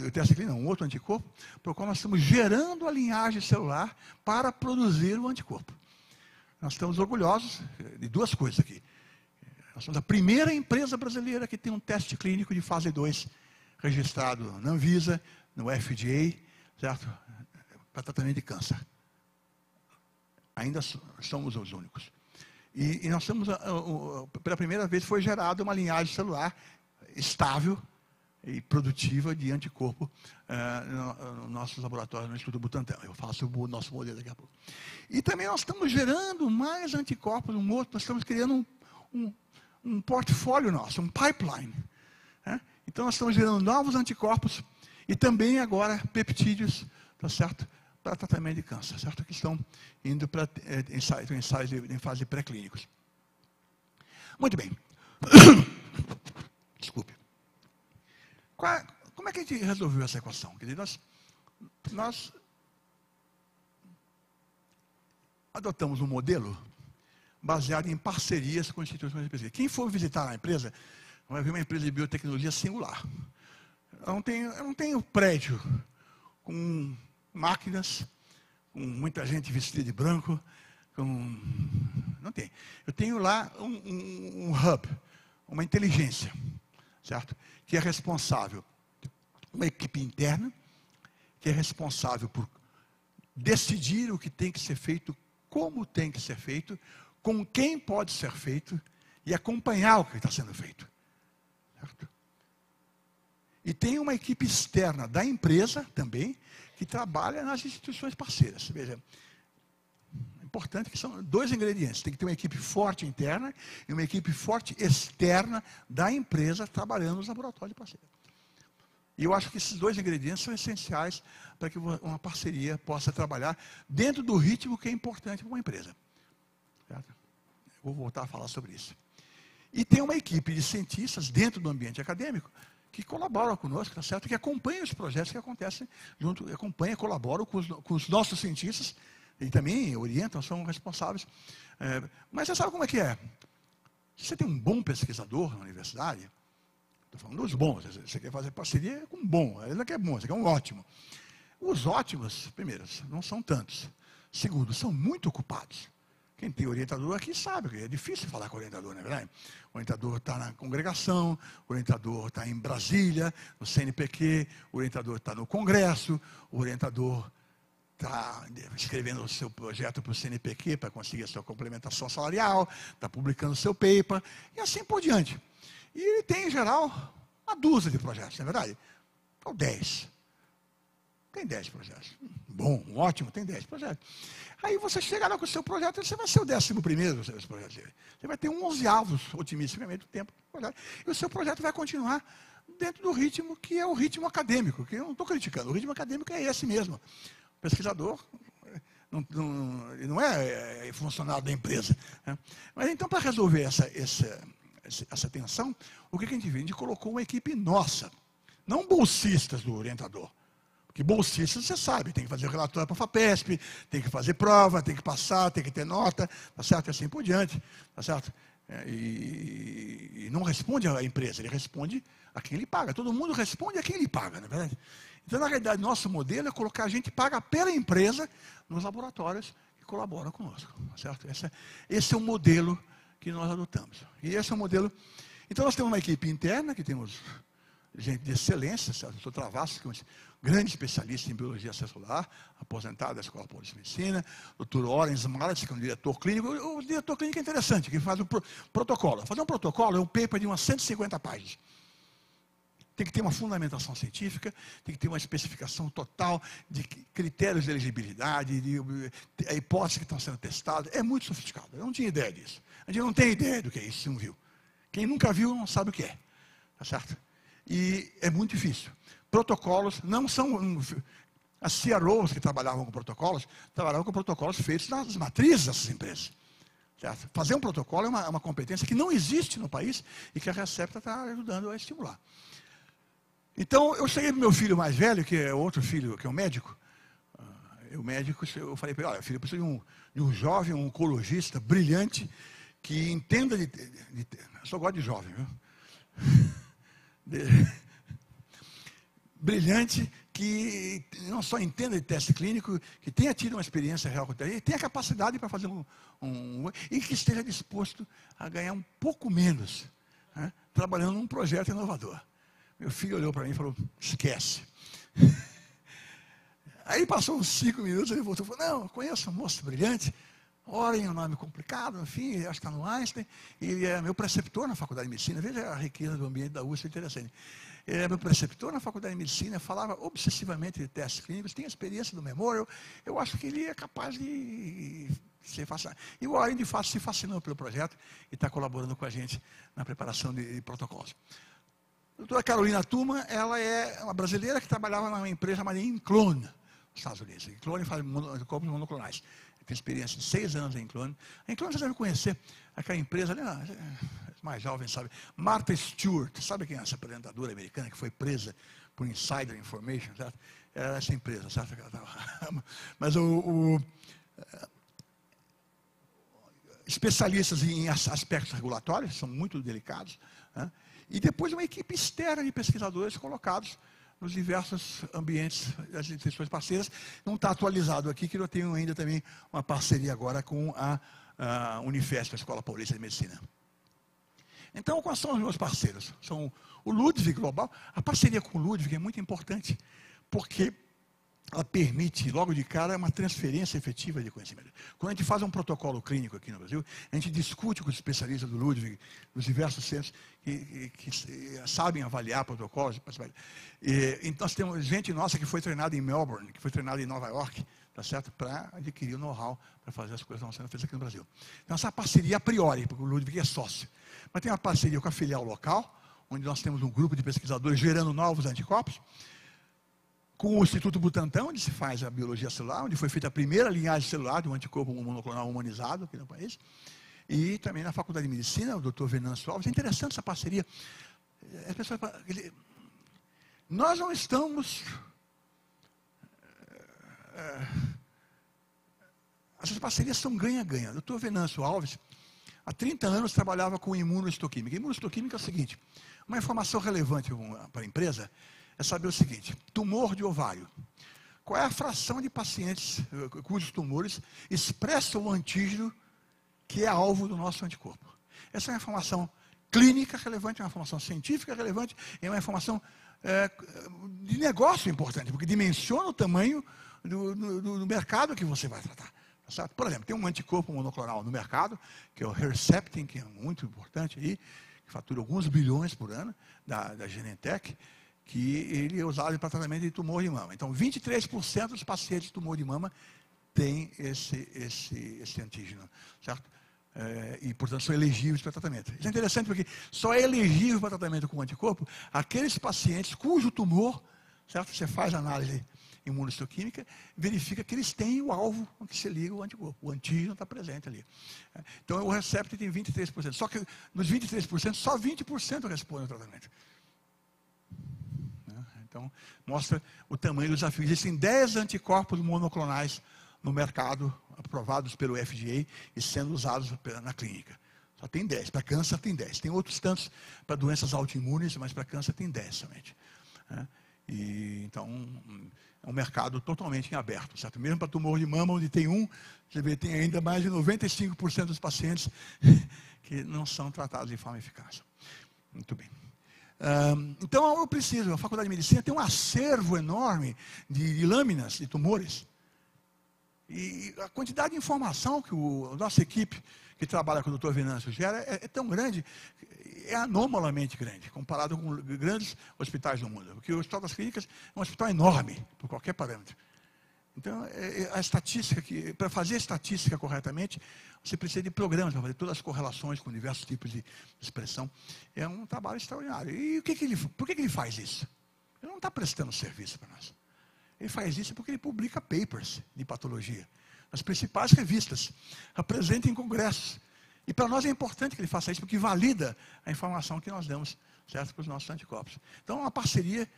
o teste clínico é um outro anticorpo, para o qual nós estamos gerando a linhagem celular para produzir o anticorpo. Nós estamos orgulhosos de 2 coisas aqui. Nós somos a primeira empresa brasileira que tem um teste clínico de fase 2 registrado na Anvisa, no FDA, certo? Para tratamento de câncer. Ainda somos os únicos. E nós estamos, pela primeira vez, foi gerada uma linhagem celular estável e produtiva de anticorpo no nosso laboratório, no Instituto Butantan. Eu falo sobre o nosso modelo daqui a pouco. E também nós estamos gerando mais anticorpos, nós estamos criando um portfólio nosso, um pipeline. Né? Então nós estamos gerando novos anticorpos e também agora peptídeos, tá certo? Para tratamento de câncer, certo? Que estão indo para ensaios em fase pré-clínicos. Muito bem. Desculpe. Como é que a gente resolveu essa equação? Quer dizer, nós adotamos um modelo baseado em parcerias com instituições de pesquisa. Quem for visitar a empresa, vai ver uma empresa de biotecnologia singular. Eu não tenho prédio com máquinas, com muita gente vestida de branco, não tem. Eu tenho lá um hub, uma inteligência, certo? Que é responsável, uma equipe interna, que é responsável por decidir o que tem que ser feito, como tem que ser feito, com quem pode ser feito e acompanhar o que está sendo feito. Certo? E tem uma equipe externa da empresa também, que trabalha nas instituições parceiras. Veja, é importante que são 2 ingredientes. Tem que ter uma equipe forte interna e uma equipe forte externa da empresa trabalhando nos laboratórios de parceira. E eu acho que esses 2 ingredientes são essenciais para que uma parceria possa trabalhar dentro do ritmo que é importante para uma empresa. Certo? Eu vou voltar a falar sobre isso. E tem uma equipe de cientistas dentro do ambiente acadêmico que colaboram conosco, tá certo? Que acompanham os projetos que acontecem junto, acompanham, colaboram com os nossos cientistas e também orientam, são responsáveis. Mas você sabe como é que é? Se você tem um bom pesquisador na universidade, estou falando dos bons, você quer fazer parceria com um bom, ele não quer bom, você quer um ótimo. Os ótimos, primeiro, não são tantos. Segundo, são muito ocupados. Quem tem orientador aqui sabe que é difícil falar com o orientador, não é verdade? O orientador está na congregação, o orientador está em Brasília, no CNPq, o orientador está no Congresso, o orientador está escrevendo o seu projeto para o CNPq para conseguir a sua complementação salarial, está publicando o seu paper, e assim por diante. E ele tem, em geral, uma dúzia de projetos, não é verdade? Ou 10. Tem 10 projetos. Bom, ótimo, tem 10 projetos. Aí você chega lá com o seu projeto, você vai ser o 11º dos seus projetos. Você vai ter 11avos, otimisticamente, do tempo do projeto. E o seu projeto vai continuar dentro do ritmo que é o ritmo acadêmico, que eu não estou criticando. O ritmo acadêmico é esse mesmo. O pesquisador não é funcionário da empresa. Né? Mas então, para resolver essa tensão, o que a gente fez? A gente colocou uma equipe nossa, não bolsistas do orientador. Porque bolsista, você sabe, tem que fazer relatório para a FAPESP, tem que fazer prova, tem que passar, tem que ter nota, tá certo? E assim por diante, tá certo? E não responde à empresa, ele responde a quem ele paga. Todo mundo responde a quem ele paga, não é verdade? Então, na realidade, nosso modelo é colocar a gente paga pela empresa nos laboratórios que colaboram conosco, tá certo? Esse é o modelo que nós adotamos. E esse é o modelo... Então, nós temos uma equipe interna, que temos gente de excelência, o doutor Travassos, que é um grande especialista em biologia celular, aposentado da Escola Paulista de Medicina, o doutor Orenz Maras, que é um diretor clínico. O diretor clínico é interessante, que faz o protocolo. Fazer um protocolo é um paper de umas 150 páginas. Tem que ter uma fundamentação científica, tem que ter uma especificação total de critérios de elegibilidade, de hipóteses que estão sendo testadas. É muito sofisticado. Eu não tinha ideia disso. A gente não tem ideia do que é isso, se não viu. Quem nunca viu não sabe o que é. Tá certo? E é muito difícil. Protocolos não são... As CROs que trabalhavam com protocolos feitos nas matrizes dessas empresas. Certo? Fazer um protocolo é uma competência que não existe no país e que a Recepta está ajudando a estimular. Então, eu cheguei para o meu filho mais velho, que é outro filho, que é um médico. O médico, eu falei para ele, olha, filho, eu preciso de um jovem, um oncologista brilhante, que entenda de eu só gosto de jovem, viu? Brilhante, que não só entenda de teste clínico, que tenha tido uma experiência real com o teste, e tenha capacidade para fazer e que esteja disposto a ganhar um pouco menos, né, trabalhando num projeto inovador. Meu filho olhou para mim e falou, esquece. Aí passou uns 5 minutos, ele voltou e falou, não, eu conheço um moço brilhante, Oren é um nome complicado, enfim, acho que está no Einstein, e ele é meu preceptor na Faculdade de Medicina. Veja a riqueza do ambiente da USP, é interessante. Ele é meu preceptor na Faculdade de Medicina, falava obsessivamente de testes clínicos, tem a experiência do Memorial, eu acho que ele é capaz de ser fascinado. E o Oren, de fato, se fascinou pelo projeto e está colaborando com a gente na preparação de protocolos. A doutora Carolina Tuma, ela é uma brasileira que trabalhava numa empresa chamada Inclone, nos Estados Unidos. Inclone faz anticorpos monoclonais. Tem experiência de 6 anos em Inclone. A Inclone você deve conhecer aquela empresa, né? Mais jovem sabe. Martha Stewart, sabe quem é essa apresentadora americana que foi presa por insider information? Certo? Era essa empresa, certo? Mas especialistas em aspectos regulatórios, são muito delicados, né? E depois uma equipe externa de pesquisadores colocados nos diversos ambientes das instituições parceiras. Não está atualizado aqui, que eu tenho ainda também uma parceria agora com a Unifesp, a Escola Paulista de Medicina. Então, quais são os meus parceiros? São o Ludwig Global. A parceria com o Ludwig é muito importante, porque ela permite, logo de cara, uma transferência efetiva de conhecimento. Quando a gente faz um protocolo clínico aqui no Brasil, a gente discute com os especialistas do Ludwig, dos diversos centros que sabem avaliar protocolos. Então, nós temos gente nossa que foi treinada em Melbourne, que foi treinada em Nova York, tá certo? Para adquirir o know-how para fazer as coisas que estão sendo feitas aqui no Brasil. Então, essa parceria a priori, porque o Ludwig é sócio. Mas tem uma parceria com a filial local, onde nós temos um grupo de pesquisadores gerando novos anticorpos, com o Instituto Butantan, onde se faz a biologia celular, onde foi feita a primeira linhagem celular de um anticorpo monoclonal humanizado aqui no país, e também na Faculdade de Medicina, o Dr. Venâncio Alves. É interessante essa parceria. As pessoas, Nós não estamos... essas parcerias são ganha-ganha. O Dr. Venâncio Alves, há 30 anos, trabalhava com imunohistoquímica. Imunohistoquímica é o seguinte: uma informação relevante para a empresa é saber o seguinte: tumor de ovário. Qual é a fração de pacientes cujos tumores expressam o antígeno que é alvo do nosso anticorpo? Essa é uma informação clínica relevante, é uma informação científica relevante, é uma informação de negócio importante, porque dimensiona o tamanho do mercado que você vai tratar. Tá certo? Por exemplo, tem um anticorpo monoclonal no mercado, que é o Herceptin, que é muito importante aí, que fatura alguns bilhões por ano, da Genentech, que ele é usado para tratamento de tumor de mama. Então, 23% dos pacientes de tumor de mama têm esse antígeno, certo? E, portanto, são elegíveis para tratamento. Isso é interessante porque só é elegível para tratamento com anticorpo aqueles pacientes cujo tumor, certo? Você faz análise imunohistoquímica, verifica que eles têm o alvo com que se liga o anticorpo. O antígeno está presente ali. Então, o Herceptin tem 23%. Só que nos 23%, só 20% respondem ao tratamento. Então, mostra o tamanho do desafio. Existem 10 anticorpos monoclonais no mercado, aprovados pelo FDA e sendo usados na clínica. Só tem 10. Para câncer tem 10. Tem outros tantos para doenças autoimunes, mas para câncer tem 10 somente. Então, é um mercado totalmente em aberto, certo? Mesmo para tumor de mama, onde tem você vê, tem ainda mais de 95% dos pacientes que não são tratados de forma eficaz. Muito bem. Então, a Faculdade de Medicina tem um acervo enorme de lâminas de tumores. E a quantidade de informação que a nossa equipe que trabalha com o Dr. Venâncio gera é tão grande, é anomalamente grande, comparado com grandes hospitais do mundo. Porque o Hospital das Clínicas é um hospital enorme, por qualquer parâmetro. Então, a estatística, para fazer a estatística corretamente, você precisa de programas para fazer todas as correlações com diversos tipos de expressão. É um trabalho extraordinário. E por que ele faz isso? Ele não está prestando serviço para nós. Ele faz isso porque ele publica papers de patologia nas principais revistas, apresenta em congressos. E para nós é importante que ele faça isso, porque valida a informação que nós damos, certo, para os nossos anticorpos. Então, é uma parceria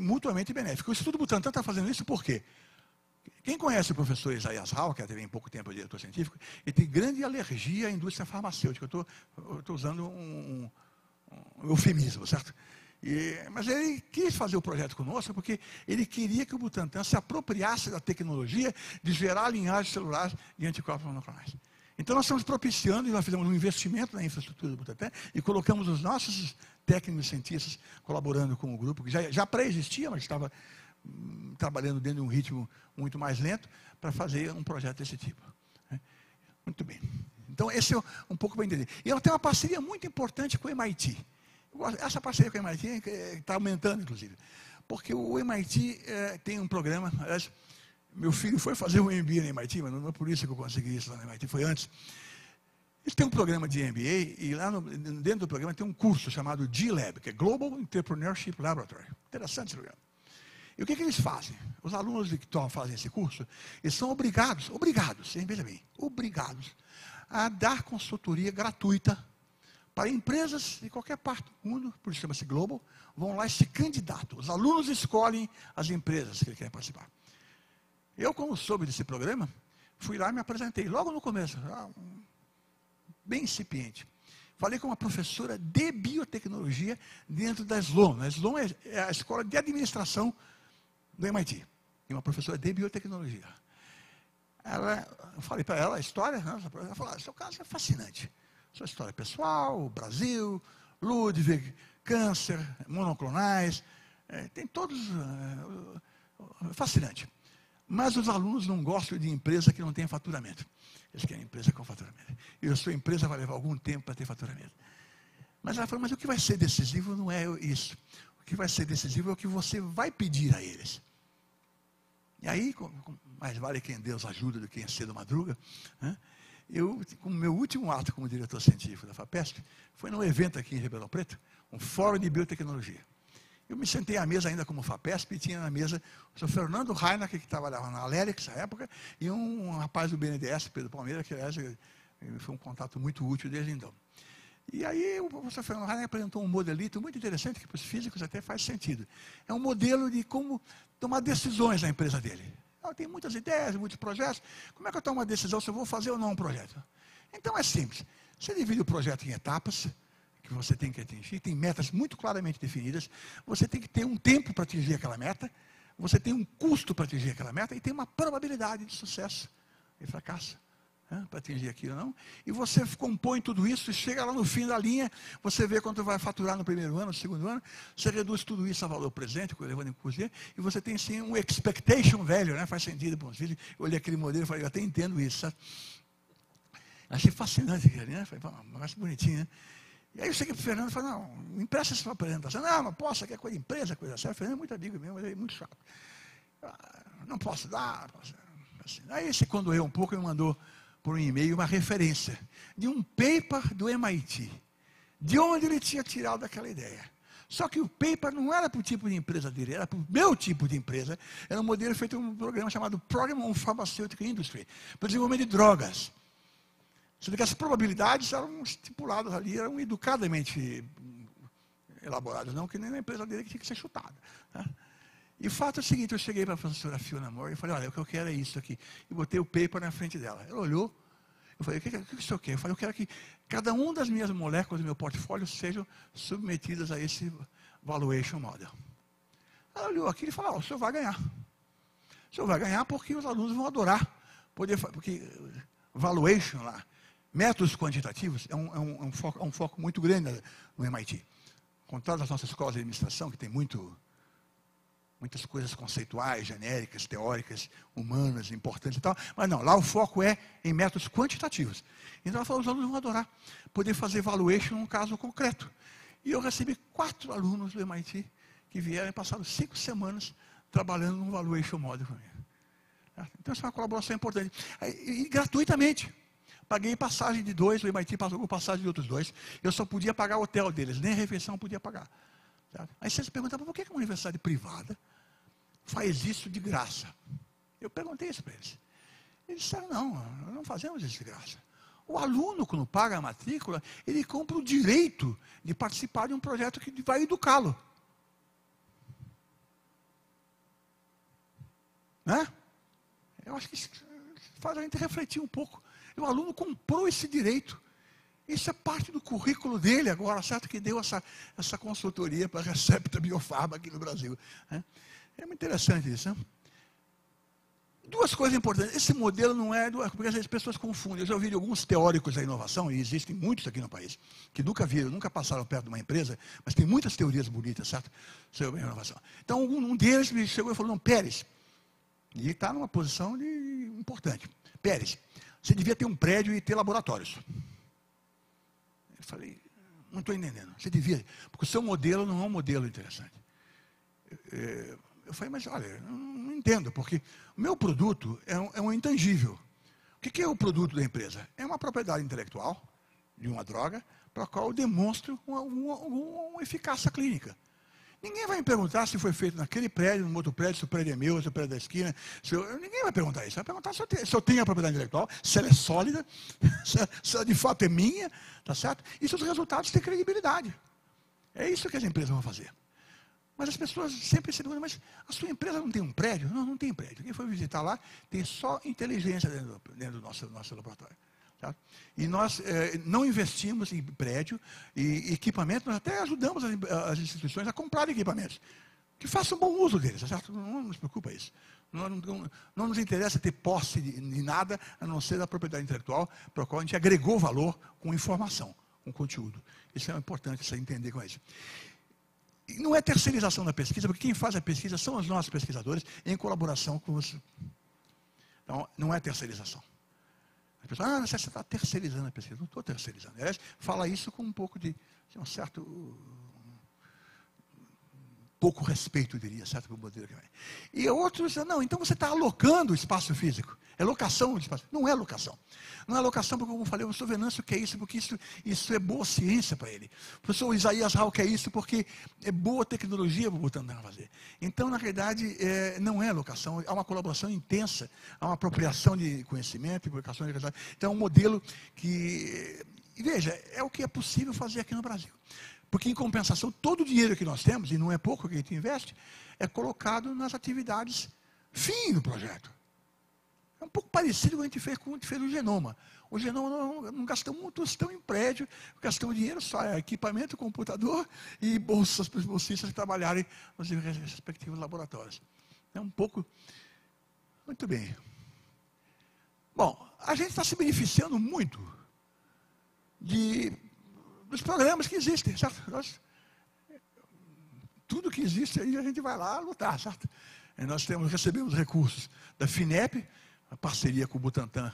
mutuamente benéfica. O Instituto Butantan está fazendo isso por quê? Quem conhece o professor Isaias Hall, que teve em pouco tempo diretor científico, ele tem grande alergia à indústria farmacêutica. Eu estou usando um eufemismo, certo? Mas ele quis fazer o projeto conosco porque ele queria que o Butantan se apropriasse da tecnologia de gerar linhagens celulares de anticorpos monoclonais. Então, nós estamos propiciando, e nós fizemos um investimento na infraestrutura do Butantan e colocamos os nossos técnicos cientistas colaborando com o grupo, que já pré-existia, mas estava trabalhando dentro de um ritmo muito mais lento para fazer um projeto desse tipo. Muito bem. Então, esse é um pouco para entender. E ela tem uma parceria muito importante com o MIT. Essa parceria com o MIT está aumentando, inclusive. Porque o MIT tem um programa, aliás, meu filho foi fazer um MBA no MIT, mas não é por isso que eu consegui isso lá no MIT, foi antes. Eles têm um programa de MBA, e lá dentro do programa tem um curso chamado G-Lab, que é Global Entrepreneurship Laboratory. Interessante esse programa. E o que eles fazem? Os alunos que fazem esse curso, eles são obrigados, veja bem, obrigados a dar consultoria gratuita para empresas de qualquer parte do mundo, por isso chama-se Global, vão lá e se candidatam. Os alunos escolhem as empresas que eles querem participar. Eu, como soube desse programa, fui lá e me apresentei, logo no começo, bem incipiente. Falei com uma professora de biotecnologia dentro da Sloan. A Sloan é a escola de administração do MIT. E uma professora de biotecnologia. Eu falei para ela a história, ela falou, seu caso é fascinante. Sua história pessoal, Brasil, Ludwig, câncer, monoclonais, tem todos... fascinante. Mas os alunos não gostam de empresa que não tem faturamento. Eles querem empresa com faturamento. E a sua empresa vai levar algum tempo para ter faturamento. Mas ela falou, mas o que vai ser decisivo não é isso. O que vai ser decisivo é o que você vai pedir a eles. E aí, mais vale quem Deus ajuda do que quem cedo madruga, eu, como meu último ato como diretor científico da FAPESP, foi num evento aqui em Ribeirão Preto, um fórum de biotecnologia. Eu me sentei à mesa ainda como FAPESP e tinha na mesa o senhor Fernando Reinach, que trabalhava na Alerix, na época, e um rapaz do BNDES, Pedro Palmeira, que aliás foi um contato muito útil desde então. E aí o professor Fernando Heine apresentou um modelito muito interessante, que para os físicos até faz sentido. É um modelo de como tomar decisões na empresa dele. Tem muitas ideias, muitos projetos. Como é que eu tomo uma decisão se eu vou fazer ou não um projeto? Então é simples. Você divide o projeto em etapas, que você tem que atingir, tem metas muito claramente definidas, você tem que ter um tempo para atingir aquela meta, você tem um custo para atingir aquela meta e tem uma probabilidade de sucesso e fracasso. Para atingir aquilo, não? E você compõe tudo isso e chega lá no fim da linha, você vê quanto vai faturar no primeiro ano, no segundo ano, você reduz tudo isso a valor presente, levando em consideração, e você tem sim um expectation value, né? Faz sentido para os filhos. Eu olhei aquele modelo e falei, eu até entendo isso, sabe? Achei fascinante, né? Falei, um negócio bonitinho, né? E aí eu cheguei para o Fernando e falei, não, me empresta essa apresentação. Não, não posso, aqui é coisa de empresa, coisa séria. O Fernando é muito amigo meu, mas é muito chato. Não posso dar, não posso. Assim. Aí você condoeu um pouco e me mandou por um e-mail uma referência de um paper do MIT, de onde ele tinha tirado aquela ideia. Só que o paper não era para o tipo de empresa dele, era para o meu tipo de empresa. Era um modelo feito em um programa chamado Program on Pharmaceutical Industry, para o desenvolvimento de drogas. Sendo que as probabilidades eram estipuladas ali, eram educadamente elaboradas, não que nem na empresa dele que tinha que ser chutada. Né? E o fato é o seguinte, eu cheguei para a professora Fiona Moore e falei, olha, o que eu quero é isso aqui. E botei o paper na frente dela. Ela olhou, eu falei, o que o senhor quer? Eu falei, eu quero que cada uma das minhas moléculas do meu portfólio sejam submetidas a esse valuation model. Ela olhou aqui e falou, o senhor vai ganhar. O senhor vai ganhar porque os alunos vão adorar poder fazer, porque valuation lá, métodos quantitativos, é um foco muito grande no MIT. Ao contrário das nossas escolas de administração, que tem muitas coisas conceituais, genéricas, teóricas, humanas, importantes e tal. Mas não, lá o foco é em métodos quantitativos. Então ela falou, os alunos vão adorar poder fazer valuation num caso concreto. E eu recebi 4 alunos do MIT que vieram e passaram 5 semanas trabalhando num valuation model comigo. Então essa é uma colaboração importante. E gratuitamente. Paguei passagem de 2, o MIT pagou passagem de outros 2. Eu só podia pagar o hotel deles, nem a refeição eu podia pagar. Certo? Aí vocês perguntam, por que uma universidade privada faz isso de graça? Eu perguntei isso para eles. Eles disseram, não fazemos isso de graça. O aluno, quando paga a matrícula, ele compra o direito de participar de um projeto que vai educá-lo. Né? Eu acho que isso faz a gente refletir um pouco. O aluno comprou esse direito. Isso é parte do currículo dele agora, certo? Que deu essa consultoria para a Recepta Biofarma aqui no Brasil. Né? É muito interessante isso. Né? 2 coisas importantes. Esse modelo não é... Porque as pessoas confundem. Eu já ouvi de alguns teóricos da inovação, e existem muitos aqui no país, que nunca viram, nunca passaram perto de uma empresa, mas tem muitas teorias bonitas, certo? Sobre a inovação. Então, um deles me chegou e falou, não, Pérez, e está numa posição importante. Pérez, você devia ter um prédio e ter laboratórios. Eu falei, não estou entendendo. Você devia, porque o seu modelo não é um modelo interessante. Eu falei, mas olha, não entendo, porque o meu produto é um intangível. O que é o produto da empresa? É uma propriedade intelectual de uma droga para a qual eu demonstro uma eficácia clínica. Ninguém vai me perguntar se foi feito naquele prédio, no outro prédio, se o prédio é meu, se o prédio é da esquina. Ninguém vai perguntar isso. Vai perguntar se eu tenho a propriedade intelectual, se ela é sólida, se ela de fato é minha, tá certo? E se os resultados têm credibilidade. É isso que as empresas vão fazer. Mas as pessoas sempre se perguntam, mas a sua empresa não tem um prédio? Não tem prédio. Quem foi visitar lá tem só inteligência dentro do nosso laboratório. Tá? E nós não investimos em prédio e equipamento, nós até ajudamos as instituições a comprar equipamentos, que façam bom uso deles, tá certo? Não nos preocupa isso. Não nos interessa ter posse de nada, a não ser da propriedade intelectual, para a qual a gente agregou valor com informação, com conteúdo. Isso é importante, você entender com isso. E não é terceirização da pesquisa, porque quem faz a pesquisa são os nossos pesquisadores, em colaboração com os... Então, não é terceirização. As pessoas, você está terceirizando a pesquisa. Não estou terceirizando. Aliás, fala isso com um pouco de um certo... pouco respeito, eu diria, certo? Para o modelo que vai. E outros dizem, não, então você está alocando o espaço físico. É locação de espaço. Não é locação. Não é locação porque, como eu falei, o professor Venâncio quer isso, porque isso é boa ciência para ele. O professor Isaías Rau quer isso porque é boa tecnologia para o Butantan fazer. Então, na realidade, não é locação. Há uma colaboração intensa, há uma apropriação de conhecimento, publicação de resultados. Então, é um modelo que... E veja, é o que é possível fazer aqui no Brasil. Porque, em compensação, todo o dinheiro que nós temos, e não é pouco que a gente investe, é colocado nas atividades fim do projeto. É um pouco parecido com o que a gente fez no Genoma. O Genoma não gastamos um tostão em prédio, gastamos dinheiro só em equipamento, computador e bolsas para os bolsistas trabalharem nos respectivos laboratórios. É um pouco... Muito bem. Bom, a gente está se beneficiando muito dos programas que existem, certo? Tudo que existe aí a gente vai lá lutar, certo? Nós recebemos recursos da FINEP, a parceria com o Butantan,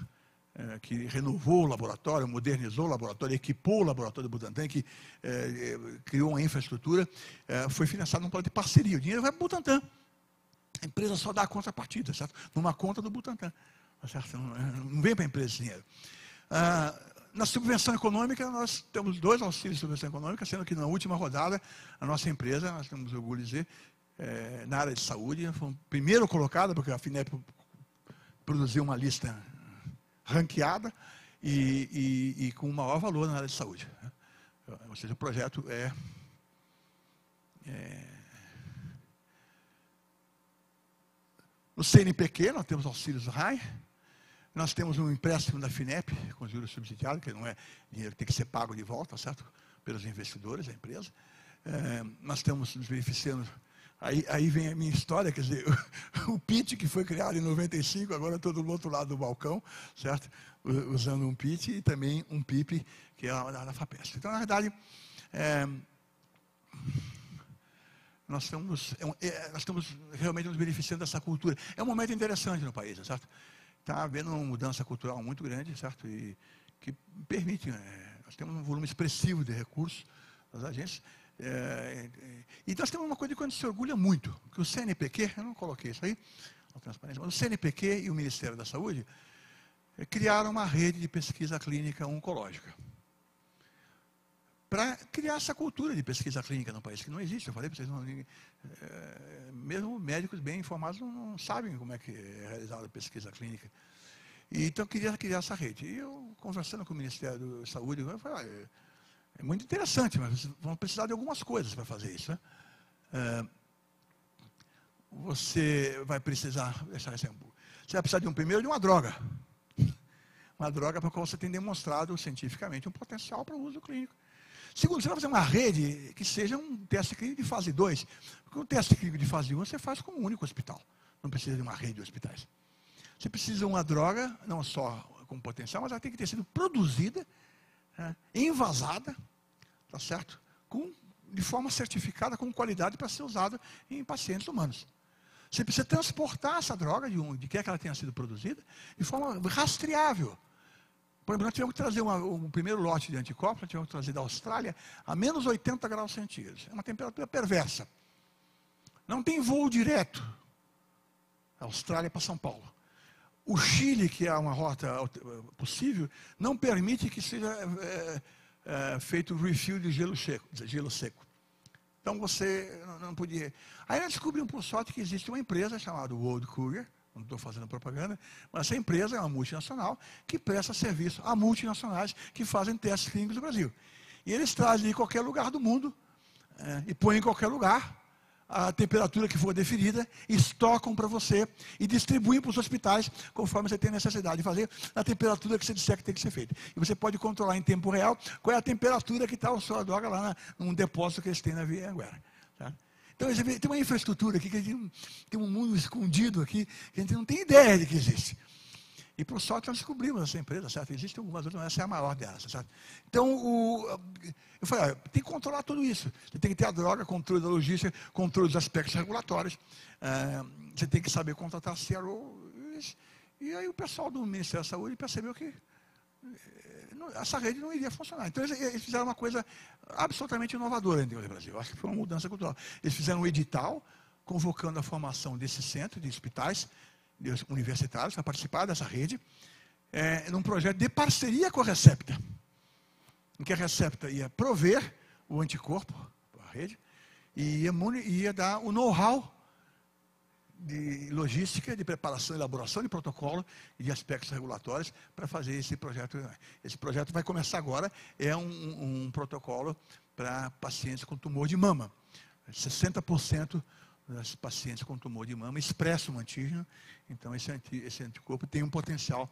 que renovou o laboratório, modernizou o laboratório, equipou o laboratório do Butantan, que criou uma infraestrutura, foi financiado num plano de parceria. O dinheiro vai para o Butantan. A empresa só dá a contrapartida, certo? Numa conta do Butantan. Certo? Não vem para a empresa esse dinheiro. Na subvenção econômica, nós temos 2 auxílios de subvenção econômica, sendo que na última rodada, a nossa empresa, nós temos orgulho de dizer, na área de saúde, foi o primeiro colocado, porque a FINEP produziu uma lista ranqueada e com o maior valor na área de saúde. Ou seja, o projeto no CNPq, nós temos auxílios RAI, nós temos um empréstimo da FINEP, com juros subsidiados, que não é dinheiro que tem que ser pago de volta, certo? Pelos investidores da empresa. Nós estamos nos beneficiando. Aí vem a minha história, quer dizer, o PIT que foi criado em 95, agora estou do outro lado do balcão, certo? Usando um PIT e também um PIP, que é da FAPESP. Então, na verdade, nós estamos realmente nos beneficiando dessa cultura. É um momento interessante no país, certo? Está havendo uma mudança cultural muito grande, certo? E que permite, nós temos um volume expressivo de recursos das agências. E nós temos uma coisa de quando se orgulha muito, que o CNPq, eu não coloquei isso aí, mas o CNPq e o Ministério da Saúde criaram uma rede de pesquisa clínica oncológica. Para criar essa cultura de pesquisa clínica no país, que não existe. Eu falei para vocês, mesmo médicos bem informados não sabem como é que é realizada a pesquisa clínica. E, então, eu queria criar essa rede. E eu, conversando com o Ministério da Saúde, eu falei, é muito interessante, mas vamos precisar de algumas coisas para fazer isso. Né? Você vai precisar, você vai precisar primeiro de uma droga. Uma droga para a qual você tem demonstrado cientificamente um potencial para o uso clínico. Segundo, você vai fazer uma rede que seja um teste clínico de fase 2. Porque o teste clínico de fase 1 você faz com um único hospital. Não precisa de uma rede de hospitais. Você precisa de uma droga, não só com potencial, mas ela tem que ter sido produzida, envasada, tá certo? De forma certificada, com qualidade para ser usada em pacientes humanos. Você precisa transportar essa droga, de que ela tenha sido produzida, de forma rastreável. Por exemplo, nós tivemos que trazer o primeiro lote de anticorpos, nós tivemos que trazer da Austrália a menos 80 graus centígrados. É uma temperatura perversa. Não tem voo direto da Austrália para São Paulo. O Chile, que é uma rota possível, não permite que seja feito refill de gelo seco. Então você não podia. Aí nós descobrimos por sorte que existe uma empresa chamada World Courier, não estou fazendo propaganda, mas essa empresa é uma multinacional que presta serviço a multinacionais que fazem testes clínicos no Brasil. E eles trazem de qualquer lugar do mundo e põem em qualquer lugar a temperatura que for definida, estocam para você e distribuem para os hospitais conforme você tem necessidade de fazer na temperatura que você disser que tem que ser feita. E você pode controlar em tempo real qual é a temperatura que está a sua droga lá num depósito que eles têm na Via Anguera. Tá? Então, tem uma infraestrutura aqui, tem um mundo escondido aqui, que a gente não tem ideia de que existe. E, por sorte, nós descobrimos essa empresa, certo? Existem algumas outras, mas essa é a maior delas, certo? Então, eu falei, tem que controlar tudo isso. Você tem que ter a droga, controle da logística, controle dos aspectos regulatórios. Você tem que saber contratar CROs. E aí o pessoal do Ministério da Saúde percebeu que essa rede não iria funcionar. Então, eles fizeram uma coisa absolutamente inovadora no Brasil. Eu acho que foi uma mudança cultural. Eles fizeram um edital convocando a formação desses centros de hospitais universitários para participar dessa rede, num projeto de parceria com a Recepta, em que a Recepta ia prover o anticorpo para a rede e ia dar o know-how de logística, de preparação e elaboração de protocolo e de aspectos regulatórios para fazer esse projeto. Esse projeto vai começar agora, é um protocolo para pacientes com tumor de mama. 60% das pacientes com tumor de mama expressam um antígeno, então esse anticorpo tem um potencial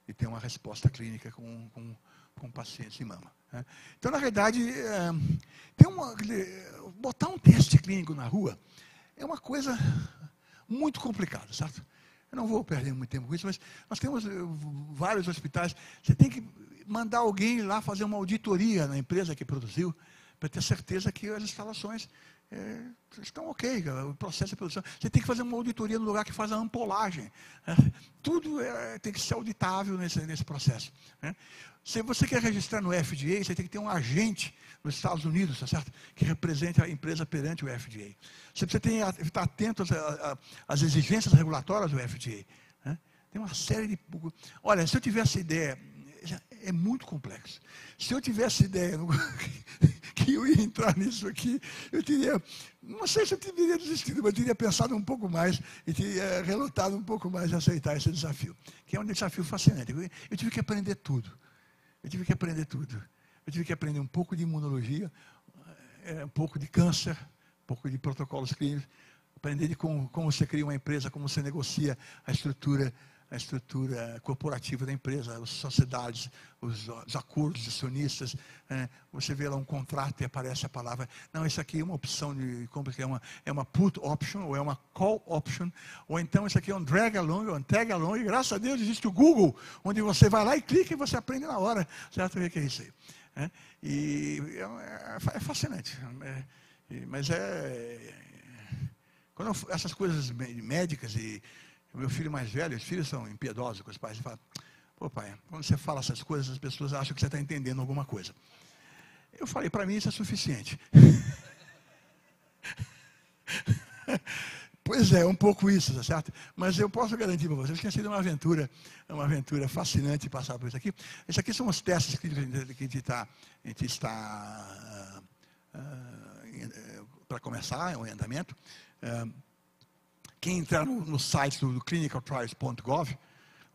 e tem uma resposta clínica com pacientes de mama. Né? Então, na realidade, botar um teste clínico na rua é uma coisa muito complicada, certo? Eu não vou perder muito tempo com isso, mas nós temos vários hospitais. Você tem que mandar alguém lá fazer uma auditoria na empresa que produziu, para ter certeza que as instalações estão ok, o processo de produção. Você tem que fazer uma auditoria no lugar que faz a ampolagem. Tudo tem que ser auditável nesse processo. Né? Se você quer registrar no FDA, você tem que ter um agente nos Estados Unidos, tá certo? Que represente a empresa perante o FDA. Você precisa estar atento às exigências regulatórias do FDA. Né? Tem uma série de... Olha, se eu tivesse ideia... É muito complexo. Se eu tivesse ideia que eu ia entrar nisso aqui, eu teria, não sei se eu teria desistido, mas eu teria pensado um pouco mais e teria relutado um pouco mais em aceitar esse desafio, que é um desafio fascinante. Eu tive que aprender tudo. Eu tive que aprender um pouco de imunologia, um pouco de câncer, um pouco de protocolos clínicos, aprender de como você cria uma empresa, como você negocia a estrutura corporativa da empresa, as sociedades, os acordos acionistas. Você vê lá um contrato e aparece a palavra, não, isso aqui é uma opção de compra, é uma put option, ou é uma call option, ou então isso aqui é um drag along, ou um tag along, e graças a Deus existe o Google, onde você vai lá e clica e você aprende na hora, certo? O que é isso aí? E é fascinante, mas quando essas coisas médicas o meu filho mais velho, os filhos são impiedosos com os pais, ele fala, pô pai, quando você fala essas coisas, as pessoas acham que você está entendendo alguma coisa. Eu falei, para mim isso é suficiente. Pois é, um pouco isso, tá certo? Mas eu posso garantir para vocês que tem sido uma aventura fascinante passar por isso aqui. Esses aqui são os testes que a gente está para começar, é um andamento. Quem entrar no site do clinicaltrials.gov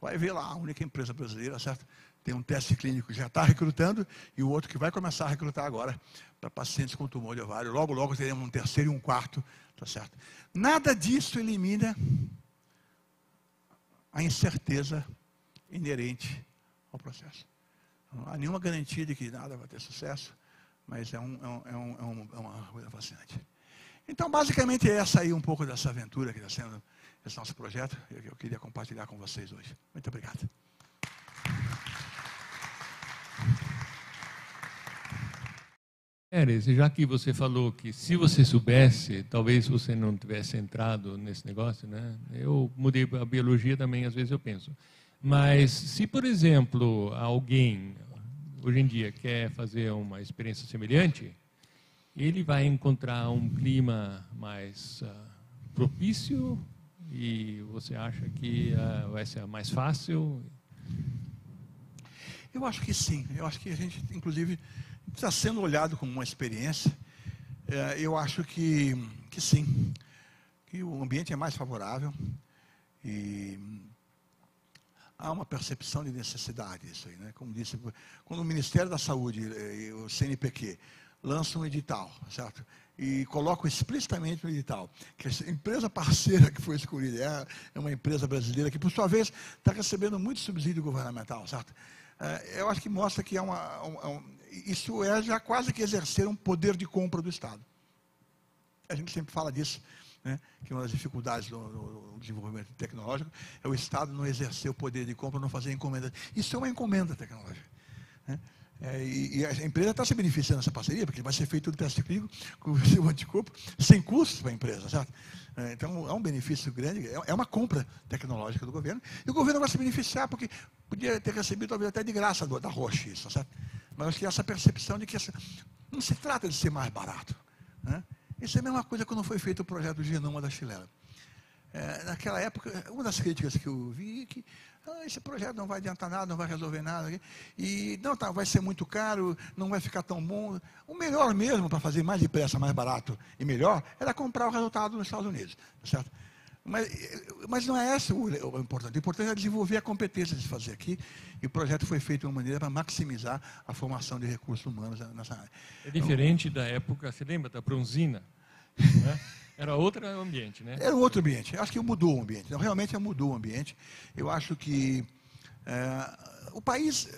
vai ver lá a única empresa brasileira, certo? Tem um teste clínico que já está recrutando e o outro que vai começar a recrutar agora para pacientes com tumor de ovário. Logo, logo teremos um terceiro e um quarto, tá certo? Nada disso elimina a incerteza inerente ao processo. Não há nenhuma garantia de que nada vai ter sucesso, mas é uma coisa fascinante. Então, basicamente, é essa aí um pouco dessa aventura que está sendo esse nosso projeto, que eu queria compartilhar com vocês hoje. Muito obrigado. Pérez, já que você falou que se você soubesse, talvez você não tivesse entrado nesse negócio, né? Eu mudei a biologia também, às vezes eu penso. Mas se, por exemplo, alguém, hoje em dia, quer fazer uma experiência semelhante, ele vai encontrar um clima mais propício e você acha que vai ser mais fácil? Eu acho que sim. Eu acho que a gente, inclusive, está sendo olhado como uma experiência. Eu acho que sim. Que o ambiente é mais favorável e há uma percepção de necessidade isso aí, né? Como disse, quando o Ministério da Saúde e o CNPq lança um edital, certo? E colocam explicitamente no edital que a empresa parceira que foi escolhida é uma empresa brasileira que, por sua vez, está recebendo muito subsídio governamental, certo? Eu acho que mostra que isso é já quase que exercer um poder de compra do Estado. A gente sempre fala disso, né? Que uma das dificuldades do desenvolvimento tecnológico é o Estado não exercer o poder de compra, não fazer encomenda. Isso é uma encomenda tecnológica, né? E a empresa está se beneficiando dessa parceria, porque vai ser feito o teste clínico com o anticorpo sem custos para a empresa, certo? Então, é um benefício grande, é uma compra tecnológica do governo, e o governo vai se beneficiar, porque podia ter recebido talvez até de graça da Roche isso, certo? Mas acho que essa percepção de que não se trata de ser mais barato, né? Isso é a mesma coisa quando foi feito o projeto do genoma da Xilela. Naquela época, uma das críticas que eu vi é que esse projeto não vai adiantar nada, não vai resolver nada, e não, vai ser muito caro, não vai ficar tão bom. O melhor mesmo, para fazer mais depressa, mais barato e melhor, era comprar o resultado nos Estados Unidos, certo? Mas não é esse o importante. O importante é desenvolver a competência de fazer aqui. E o projeto foi feito de uma maneira para maximizar a formação de recursos humanos nessa área. É diferente da época, você lembra da Bronzina? Né? Era outro ambiente, né? Era outro ambiente. Acho que mudou o ambiente. Então, realmente mudou o ambiente. Eu acho que o país...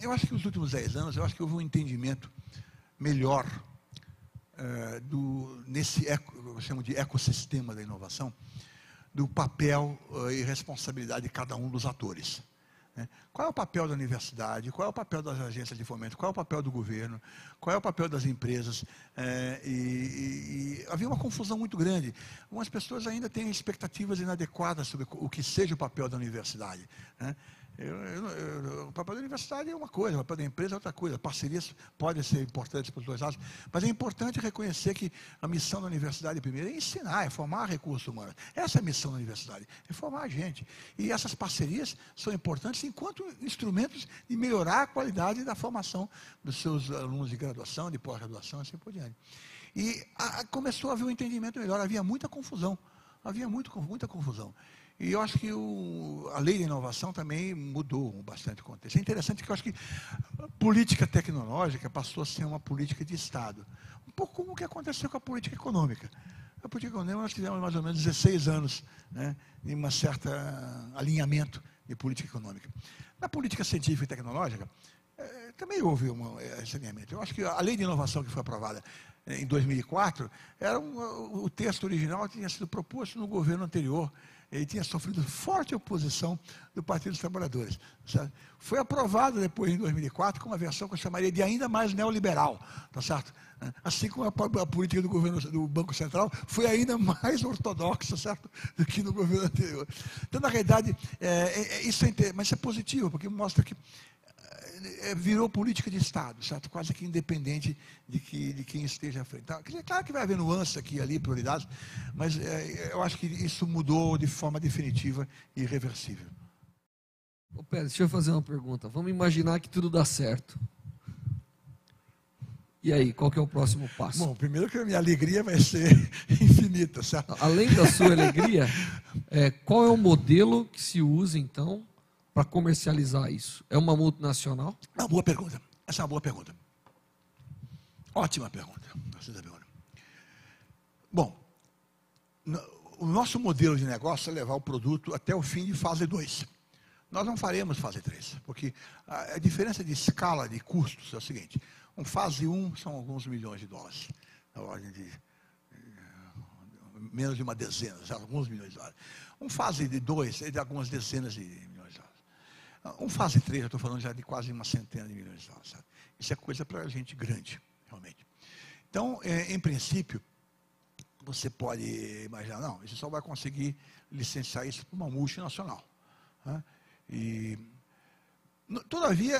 eu acho que nos últimos 10 anos, eu acho que houve um entendimento melhor nesse, eu chamo de ecossistema da inovação, do papel e responsabilidade de cada um dos atores. Qual é o papel da universidade? Qual é o papel das agências de fomento? Qual é o papel do governo? Qual é o papel das empresas? E havia uma confusão muito grande. Algumas pessoas ainda têm expectativas inadequadas sobre o que seja o papel da universidade. O papel da universidade é uma coisa, o papel da empresa é outra coisa. Parcerias podem ser importantes para os dois lados, mas é importante reconhecer que a missão da universidade, primeiro, é ensinar, é formar recursos humanos. Essa é a missão da universidade, é formar a gente. E essas parcerias são importantes enquanto instrumentos de melhorar a qualidade da formação dos seus alunos de graduação, de pós-graduação, assim por diante. E começou a haver um entendimento melhor, havia muita confusão. Muita confusão. E eu acho que a lei de inovação também mudou bastante o contexto. É interessante que eu acho que a política tecnológica passou a ser uma política de Estado. Um pouco como o que aconteceu com a política econômica. A política econômica, nós tivemos mais ou menos 16 anos, né, de um certo alinhamento de política econômica. Na política científica e tecnológica, também houve esse alinhamento. Eu acho que a lei de inovação que foi aprovada em 2004, o texto original tinha sido proposto no governo anterior. Ele tinha sofrido forte oposição do Partido dos Trabalhadores. Certo? Foi aprovado depois, em 2004, com uma versão que eu chamaria de ainda mais neoliberal. Tá certo? Assim como a política do governo do Banco Central foi ainda mais ortodoxa, certo, do que no governo anterior. Então, na realidade, mas isso é positivo, porque mostra que virou política de Estado, certo? Quase que independente de quem esteja à frente. Então, claro que vai haver nuances aqui e ali, prioridades, mas eu acho que isso mudou de forma definitiva e irreversível. Ô Pérez, deixa eu fazer uma pergunta. Vamos imaginar que tudo dá certo. E aí, qual que é o próximo passo? Bom, primeiro que a minha alegria vai ser infinita, certo? Além da sua alegria, qual é o modelo que se usa, então, para comercializar isso? É uma multinacional? Uma boa pergunta. Essa é uma boa pergunta. Ótima pergunta. Bom, o nosso modelo de negócio é levar o produto até o fim de fase 2. Nós não faremos fase 3, porque a diferença de escala de custos é o seguinte. Fase 1 são alguns milhões de dólares, na ordem de menos de uma dezena, alguns milhões de dólares. Fase 2 é de algumas dezenas de milhões de dólares. Fase 3, eu estou falando já de quase uma centena de milhões de dólares. Sabe? Isso é coisa para gente grande, realmente. Então, em princípio, você pode imaginar, não, você só vai conseguir licenciar isso para uma multinacional. Né? Todavia,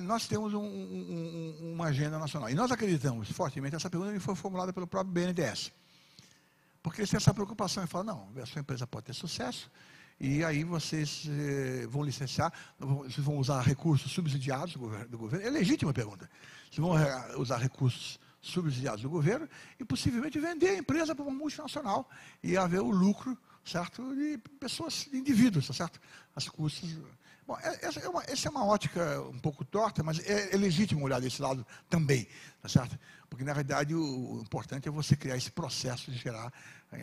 nós temos uma agenda nacional. E nós acreditamos fortemente, essa pergunta foi formulada pelo próprio BNDES. Porque eles têm essa preocupação e falam, não, a sua empresa pode ter sucesso, e aí vocês vão licenciar, vocês vão usar recursos subsidiados do governo. É legítima a pergunta. Vocês vão usar recursos subsidiados do governo e possivelmente vender a empresa para uma multinacional e haver o lucro, certo, de pessoas, de indivíduos, certo? As custas. Bom, essa é uma ótica um pouco torta, mas é legítimo olhar desse lado também, tá certo? Porque, na realidade, o importante é você criar esse processo de gerar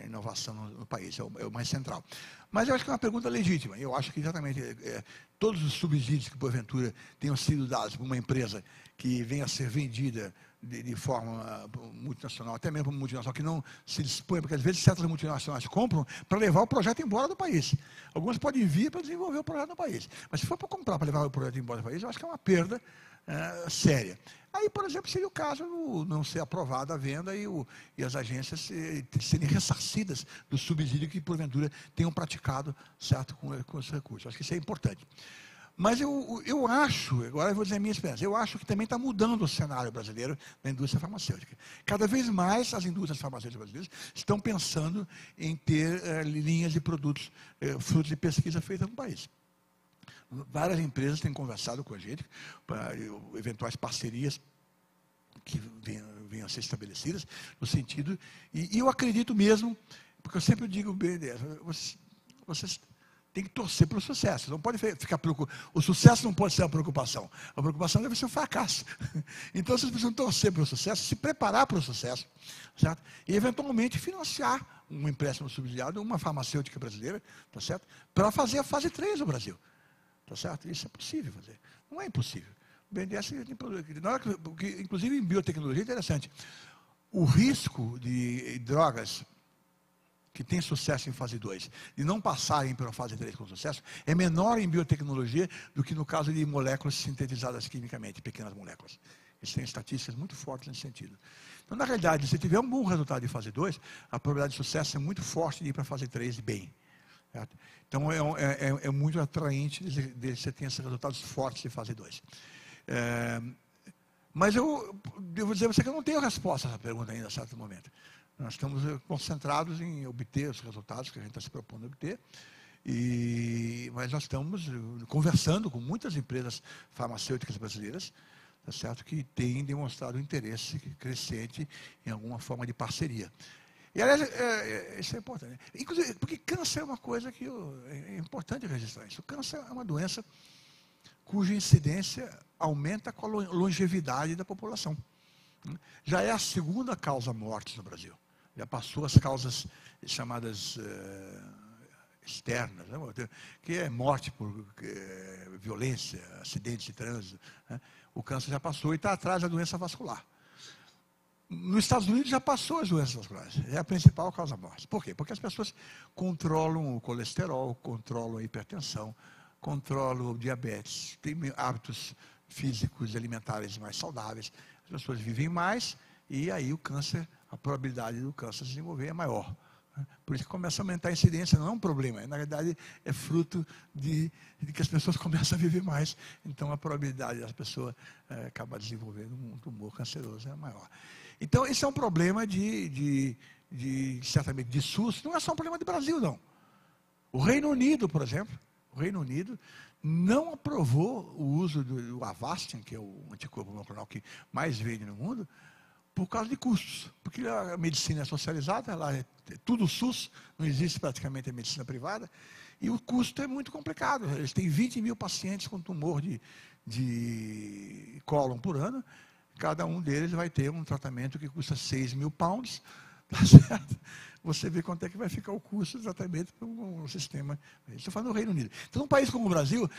inovação no país, é o mais central. Mas eu acho que é uma pergunta legítima. Eu acho que exatamente todos os subsídios que, porventura, tenham sido dados por uma empresa que venha a ser vendida de forma multinacional, até mesmo multinacional que não se dispõe, porque às vezes certas multinacionais compram para levar o projeto embora do país. Algumas podem vir para desenvolver o projeto no país. Mas se for para comprar para levar o projeto embora do país, eu acho que é uma perda séria. Aí, por exemplo, seria o caso de não ser aprovada a venda e as agências serem ressarcidas do subsídio que, porventura, tenham praticado, certo, com os recursos. Acho que isso é importante. Mas eu acho, agora eu vou dizer a minha experiência, eu acho que também está mudando o cenário brasileiro da indústria farmacêutica. Cada vez mais as indústrias farmacêuticas brasileiras estão pensando em ter linhas de produtos, frutos de pesquisa feita no país. Várias empresas têm conversado com a gente para eventuais parcerias que venham a ser estabelecidas, no sentido, e eu acredito mesmo, Porque eu sempre digo, BNDES, vocês têm que torcer pelo sucesso. Não pode ficar preocupado. O sucesso não pode ser uma preocupação. A preocupação deve ser um fracasso. Então, vocês precisam torcer pelo sucesso, se preparar para o sucesso, certo? E, eventualmente, financiar um empréstimo subsidiado, uma farmacêutica brasileira, tá certo? Para fazer a fase 3 do Brasil. Tá certo? Isso é possível fazer. Não é impossível. O BNDES, inclusive em biotecnologia, é interessante. O risco de drogas que têm sucesso em fase 2, de não passarem pela fase 3 com sucesso, é menor em biotecnologia do que no caso de moléculas sintetizadas quimicamente, pequenas moléculas. Eles têm estatísticas muito fortes nesse sentido. Então, na realidade, se tiver um bom resultado de fase 2, a probabilidade de sucesso é muito forte de ir para a fase 3 bem. Certo? Então, é muito atraente de você ter esses resultados fortes de fase 2. Mas eu devo dizer a você que eu não tenho resposta a essa pergunta ainda, a certo momento. Nós estamos concentrados em obter os resultados que a gente está se propondo a obter, mas nós estamos conversando com muitas empresas farmacêuticas brasileiras, tá certo, que têm demonstrado interesse crescente em alguma forma de parceria. E, aliás, isso é importante. Inclusive, porque câncer é uma coisa que é importante registrar isso. O câncer é uma doença cuja incidência aumenta com a longevidade da população. Já é a segunda causa morte no Brasil. Já passou as causas chamadas externas, né? Que é morte por violência, acidentes de trânsito. Né? O câncer já passou e está atrás da doença vascular. Nos Estados Unidos já passou as doenças vasculares. É a principal causa morte. Por quê? Porque as pessoas controlam o colesterol, controlam a hipertensão, controlam o diabetes, têm hábitos físicos e alimentares mais saudáveis. As pessoas vivem mais e aí o câncer, a probabilidade do câncer se desenvolver é maior. Por isso que começa a aumentar a incidência, não é um problema, na verdade é fruto de que as pessoas começam a viver mais, então a probabilidade das pessoas acabar desenvolvendo um tumor canceroso é maior. Então, esse é um problema certamente de SUS, não é só um problema do Brasil, não. O Reino Unido, por exemplo, não aprovou o uso do Avastin, que é o anticorpo monoclonal que mais vende no mundo, por causa de custos. Porque a medicina é socializada, lá é tudo SUS, não existe praticamente a medicina privada, e o custo é muito complicado. Eles têm 20 mil pacientes com tumor de cólon por ano, cada um deles vai ter um tratamento que custa 6 mil pounds, tá certo? Você vê quanto é que vai ficar o custo do tratamento para um sistema. Estou falando do Reino Unido. Então, num país como o Brasil,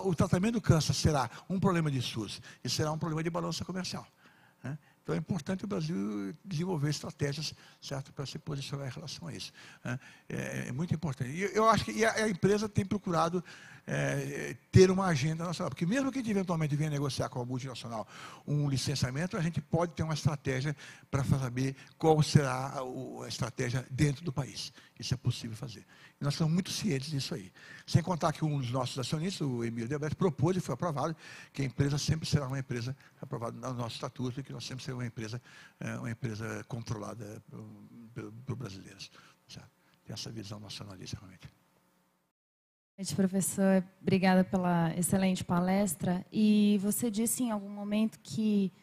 o tratamento do câncer será um problema de SUS e será um problema de balança comercial. Né? Então, é importante o Brasil desenvolver estratégias, certo, para se posicionar em relação a isso. Né? É muito importante. E eu acho que a empresa tem procurado ter uma agenda nacional, porque mesmo que a gente eventualmente venha negociar com a multinacional um licenciamento, a gente pode ter uma estratégia para saber qual será a estratégia dentro do país. Isso é possível fazer. E nós estamos muito cientes disso aí. Sem contar que um dos nossos acionistas, o Emílio Diabetes, propôs e foi aprovado que a empresa sempre será uma empresa aprovada no nosso estatuto e que nós sempre seremos uma empresa controlada por brasileiros. Certo? Tem essa visão nacionalista, realmente. Professor, obrigada pela excelente palestra. E você disse em algum momento que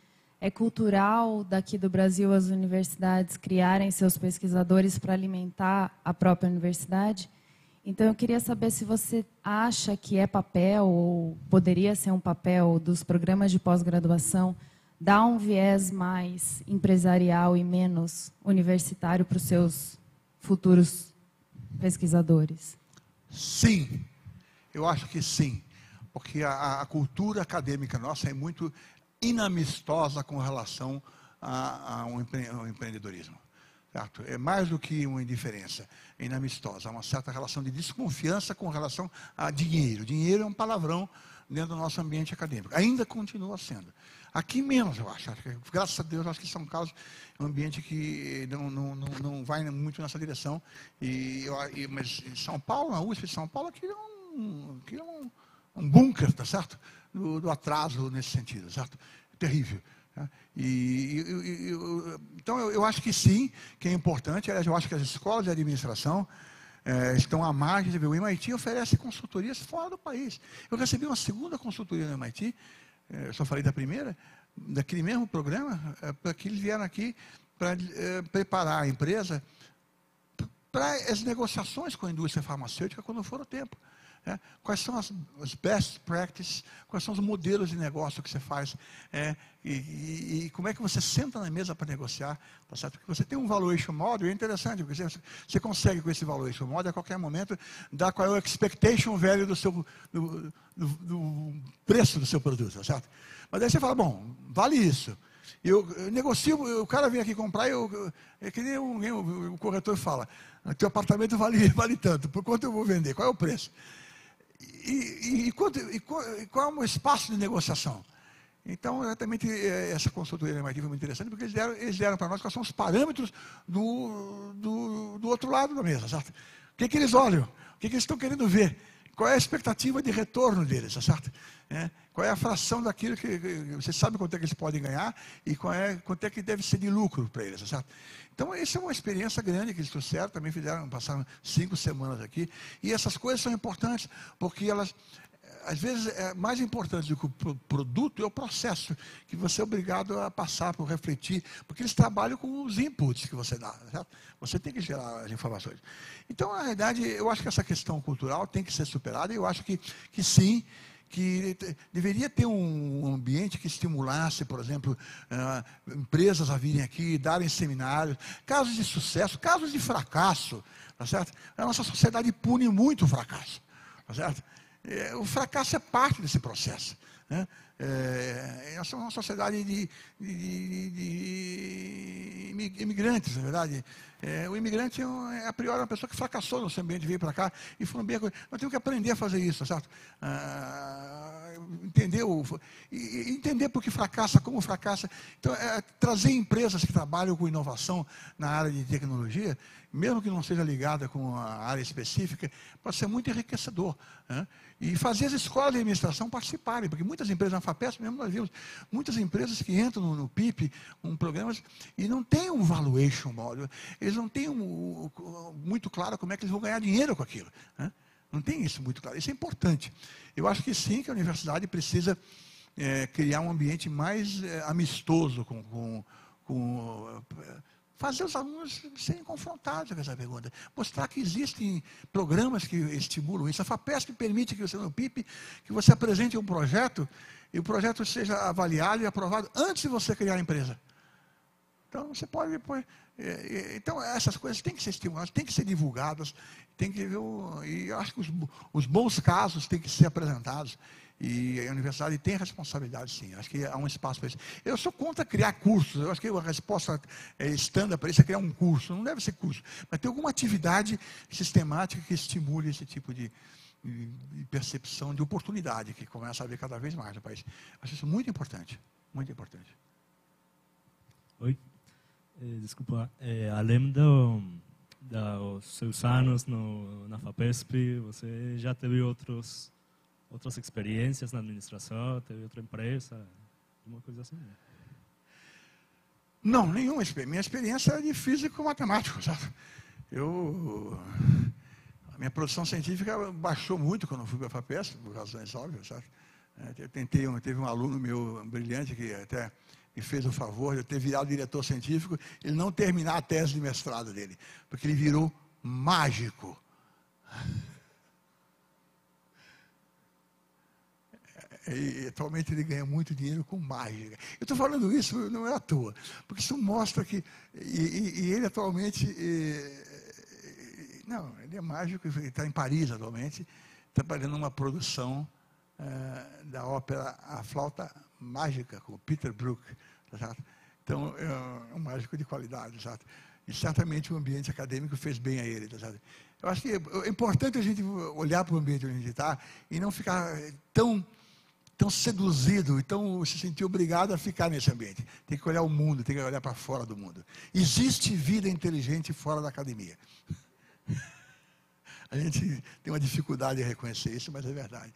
é cultural daqui do Brasil as universidades criarem seus pesquisadores para alimentar a própria universidade. Então, eu queria saber se você acha que é papel, ou poderia ser um papel dos programas de pós-graduação, dar um viés mais empresarial e menos universitário para os seus futuros pesquisadores. Sim, eu acho que sim, porque a cultura acadêmica nossa é muito inamistosa com relação ao empreendedorismo. Certo? É mais do que uma indiferença, é inamistosa, há uma certa relação de desconfiança com relação a dinheiro. Dinheiro é um palavrão dentro do nosso ambiente acadêmico, ainda continua sendo. Aqui menos, eu acho. Graças a Deus, acho que São Carlos é um ambiente que não vai muito nessa direção. Mas em São Paulo, na USP de São Paulo, aqui é um bunker, tá certo? Do atraso nesse sentido, certo? Terrível. Tá? Então, eu acho que sim, que é importante. Aliás, eu acho que as escolas de administração estão à margem. O MIT oferece consultorias fora do país. Eu recebi uma segunda consultoria no MIT, eu só falei da primeira, daquele mesmo programa, para que eles vieram aqui para preparar a empresa para as negociações com a indústria farmacêutica quando for o tempo. Quais são as best practices, quais são os modelos de negócio que você faz, e como é que você senta na mesa para negociar, tá certo? Porque você tem um valuation model, é interessante, porque você consegue com esse valuation model, a qualquer momento, dar qual é o expectation value do preço do seu produto, tá certo? Mas aí você fala, bom, vale isso. Eu negocio, o cara vem aqui comprar, é que nem o corretor fala, teu apartamento vale tanto, por quanto eu vou vender, qual é o preço? E qual é o espaço de negociação? Então, exatamente, essa consultoria normativa é muito interessante, porque eles deram para nós quais são os parâmetros do outro lado da mesa, certo? O que eles olham? O que eles estão querendo ver? Qual é a expectativa de retorno deles, certo? Qual é a fração daquilo que você sabe quanto é que eles podem ganhar e quanto é que deve ser de lucro para eles, certo? Então, essa é uma experiência grande que eles trouxeram, também passaram 5 semanas aqui, e essas coisas são importantes, porque elas, às vezes, mais importante do que o produto é o processo que você é obrigado a passar, por refletir, porque eles trabalham com os inputs que você dá, certo? Você tem que gerar as informações. Então, na verdade, eu acho que essa questão cultural tem que ser superada, e eu acho que sim, que deveria ter um ambiente que estimulasse, por exemplo, empresas a virem aqui, darem seminários, casos de sucesso, casos de fracasso, tá certo? A nossa sociedade pune muito o fracasso, tá certo? O fracasso é parte desse processo, né? Nós somos uma sociedade de imigrantes, na verdade. O imigrante a priori é uma pessoa que fracassou no seu ambiente, veio para cá e foi um bem. Nós temos que aprender a fazer isso, certo? Entender por que fracassa, como fracassa. Então, trazer empresas que trabalham com inovação na área de tecnologia, mesmo que não seja ligada com a área específica, pode ser muito enriquecedor, né? E fazer as escolas de administração participarem, porque muitas empresas na FAPESP, mesmo nós vimos, muitas empresas que entram no PIP, programas, e não têm um valuation model, eles não têm muito claro como é que eles vão ganhar dinheiro com aquilo, né? Não tem isso muito claro. Isso é importante. Eu acho que sim, que a universidade precisa criar um ambiente mais amistoso fazer os alunos serem confrontados com essa pergunta. Mostrar que existem programas que estimulam isso. A FAPESP permite que você, no PIP, que você apresente um projeto e o projeto seja avaliado e aprovado antes de você criar a empresa. Então, você pode depois... Então, essas coisas têm que ser estimuladas, têm que ser divulgadas, e eu acho que os bons casos têm que ser apresentados. E a universidade tem responsabilidade, sim. Acho que há um espaço para isso. Eu sou contra criar cursos. Eu acho que a resposta estándar para isso é criar um curso. Não deve ser curso, mas ter alguma atividade sistemática que estimule esse tipo de percepção de oportunidade, que começa a haver cada vez mais no país. Acho isso muito importante. Muito importante. Oi. Desculpa. Além dos seus anos na FAPESP, você já teve outras experiências na administração? Teve outra empresa? Alguma coisa assim? Não, nenhuma experiência. Minha experiência é de físico e matemático, sabe? A minha produção científica baixou muito quando eu fui para a FAPESP, por razões óbvias, sabe? Teve um aluno meu brilhante que até me fez o favor de eu ter virado diretor científico, ele não terminar a tese de mestrado dele, porque ele virou mágico. E atualmente ele ganha muito dinheiro com mágica. Eu estou falando isso não é à toa, porque isso mostra que... E ele atualmente... ele é mágico, ele está em Paris atualmente, trabalhando numa produção da ópera A Flauta Mágica, com o Peter Brook. Tá? Então, é um mágico de qualidade. Tá? E certamente o ambiente acadêmico fez bem a ele. Tá? Eu acho que é importante a gente olhar para o ambiente onde a gente está e não ficar tão seduzido, então se sentir obrigado a ficar nesse ambiente. Tem que olhar o mundo, tem que olhar para fora do mundo. Existe vida inteligente fora da academia. A gente tem uma dificuldade em reconhecer isso, mas é verdade.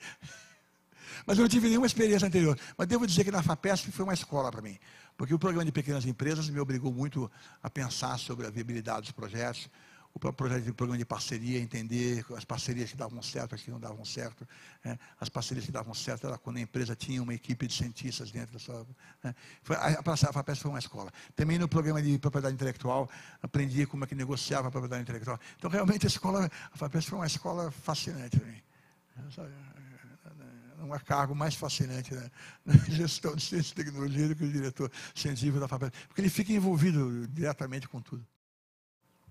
Mas eu não tive nenhuma experiência anterior. Mas devo dizer que na FAPESP foi uma escola para mim. Porque o programa de pequenas empresas me obrigou muito a pensar sobre a viabilidade dos projetos. o projeto de programa de parceria, entender as parcerias que davam certo, as que não davam certo. As parcerias que davam certo era quando a empresa tinha uma equipe de cientistas dentro da sua... A FAPESP foi uma escola. Também no programa de propriedade intelectual, aprendi como é que negociava a propriedade intelectual. Então, realmente, a FAPESP foi uma escola fascinante também. Não há cargo mais fascinante na gestão de ciência e tecnologia do que o diretor científico da FAPESP, porque ele fica envolvido diretamente com tudo.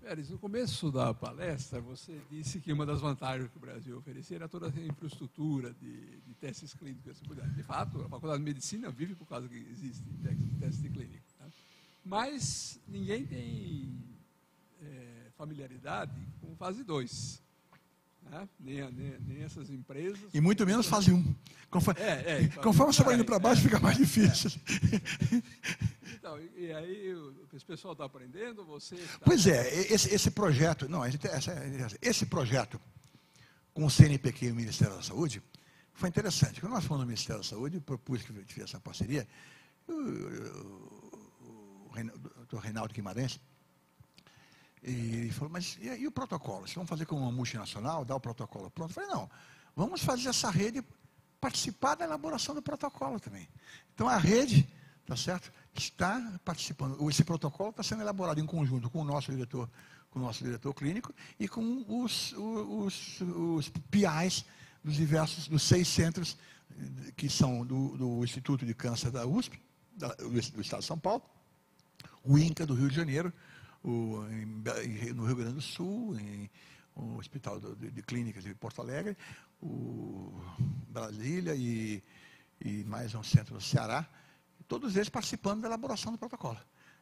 Pérez, no começo da palestra, você disse que uma das vantagens que o Brasil oferecia era toda a infraestrutura de testes clínicos. De fato, a Faculdade de Medicina vive por causa que existe testes clínicos. Tá? Mas ninguém tem familiaridade com fase 2. Né? Nem essas empresas. E muito menos fase 1. Conforme você vai indo para baixo, fica mais difícil. Então, e aí esse pessoal está aprendendo, você... Pois é, esse projeto, esse projeto com o CNPq e o Ministério da Saúde foi interessante. Quando nós fomos no Ministério da Saúde, propus que tivesse essa parceria, o Dr. Reinaldo Guimarães, e ele falou, mas e o protocolo? Vocês vão fazer com uma multinacional, dar o protocolo pronto? Eu falei, não, vamos fazer essa rede participar da elaboração do protocolo também. Então, a rede, tá certo, está participando. Esse protocolo está sendo elaborado em conjunto com o nosso diretor clínico e com os PIs dos 6 centros que são do Instituto de Câncer da USP, do Estado de São Paulo, o INCA do Rio de Janeiro, no Rio Grande do Sul, o Hospital de Clínicas de Porto Alegre, o Brasília e mais um centro no Ceará, todos eles participando da elaboração do protocolo.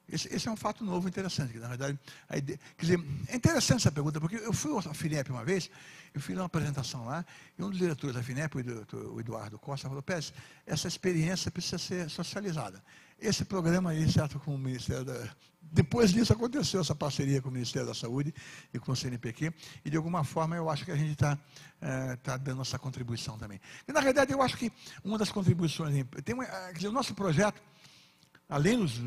Esse é um fato novo, interessante. Que, na verdade, quer dizer, é interessante essa pergunta, porque eu fui à FINEP uma vez, eu fiz uma apresentação lá, e um dos diretores da FINEP, o Eduardo Costa, falou, Pérez, essa experiência precisa ser socializada. Esse programa aí, certo, com o Ministério da... Depois disso aconteceu essa parceria com o Ministério da Saúde e com o CNPq, e de alguma forma eu acho que a gente está dando essa contribuição também. E, na realidade, eu acho que uma das contribuições... quer dizer, o nosso projeto, além dos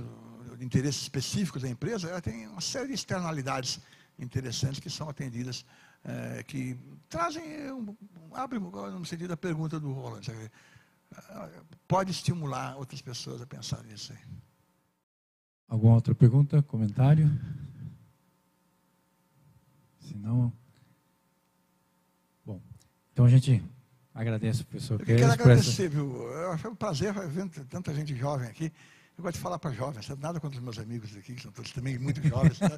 interesses específicos da empresa, ela tem uma série de externalidades interessantes que são atendidas, que trazem, abre no sentido da pergunta do Roland, pode estimular outras pessoas a pensar nisso aí. Alguma outra pergunta, comentário? Se não... Bom, então a gente agradece o professor Pérez. Eu quero agradecer, viu? Eu achei um prazer ver tanta gente jovem aqui. Eu gosto de falar para jovens, nada contra os meus amigos aqui, que são todos também muito jovens, né?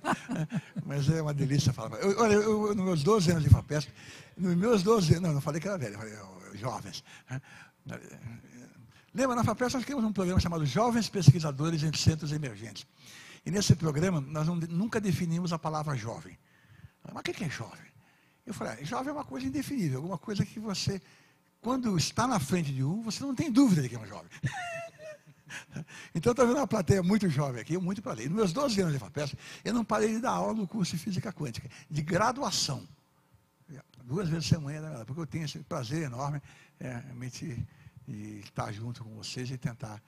Mas é uma delícia falar. Olha, eu, nos meus 12 anos de FAPESP, nos meus 12 anos, não falei que era velho, falei jovens. Lembra, na FAPESP nós temos um programa chamado Jovens Pesquisadores em Centros Emergentes. E nesse programa, nós nunca definimos a palavra jovem. Mas o que é jovem? Eu falei, jovem é uma coisa indefinível, alguma coisa que você, quando está na frente de você não tem dúvida de que é um jovem. Então, estou vendo uma plateia muito jovem aqui, muito para ler. Nos meus 12 anos de FAPESP, eu não parei de dar aula no curso de Física Quântica, de graduação. 2 vezes por semana, porque eu tenho esse prazer enorme realmente de estar junto com vocês e tentar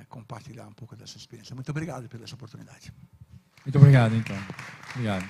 compartilhar um pouco dessa experiência. Muito obrigado pela essa oportunidade. Muito obrigado, então. Obrigado.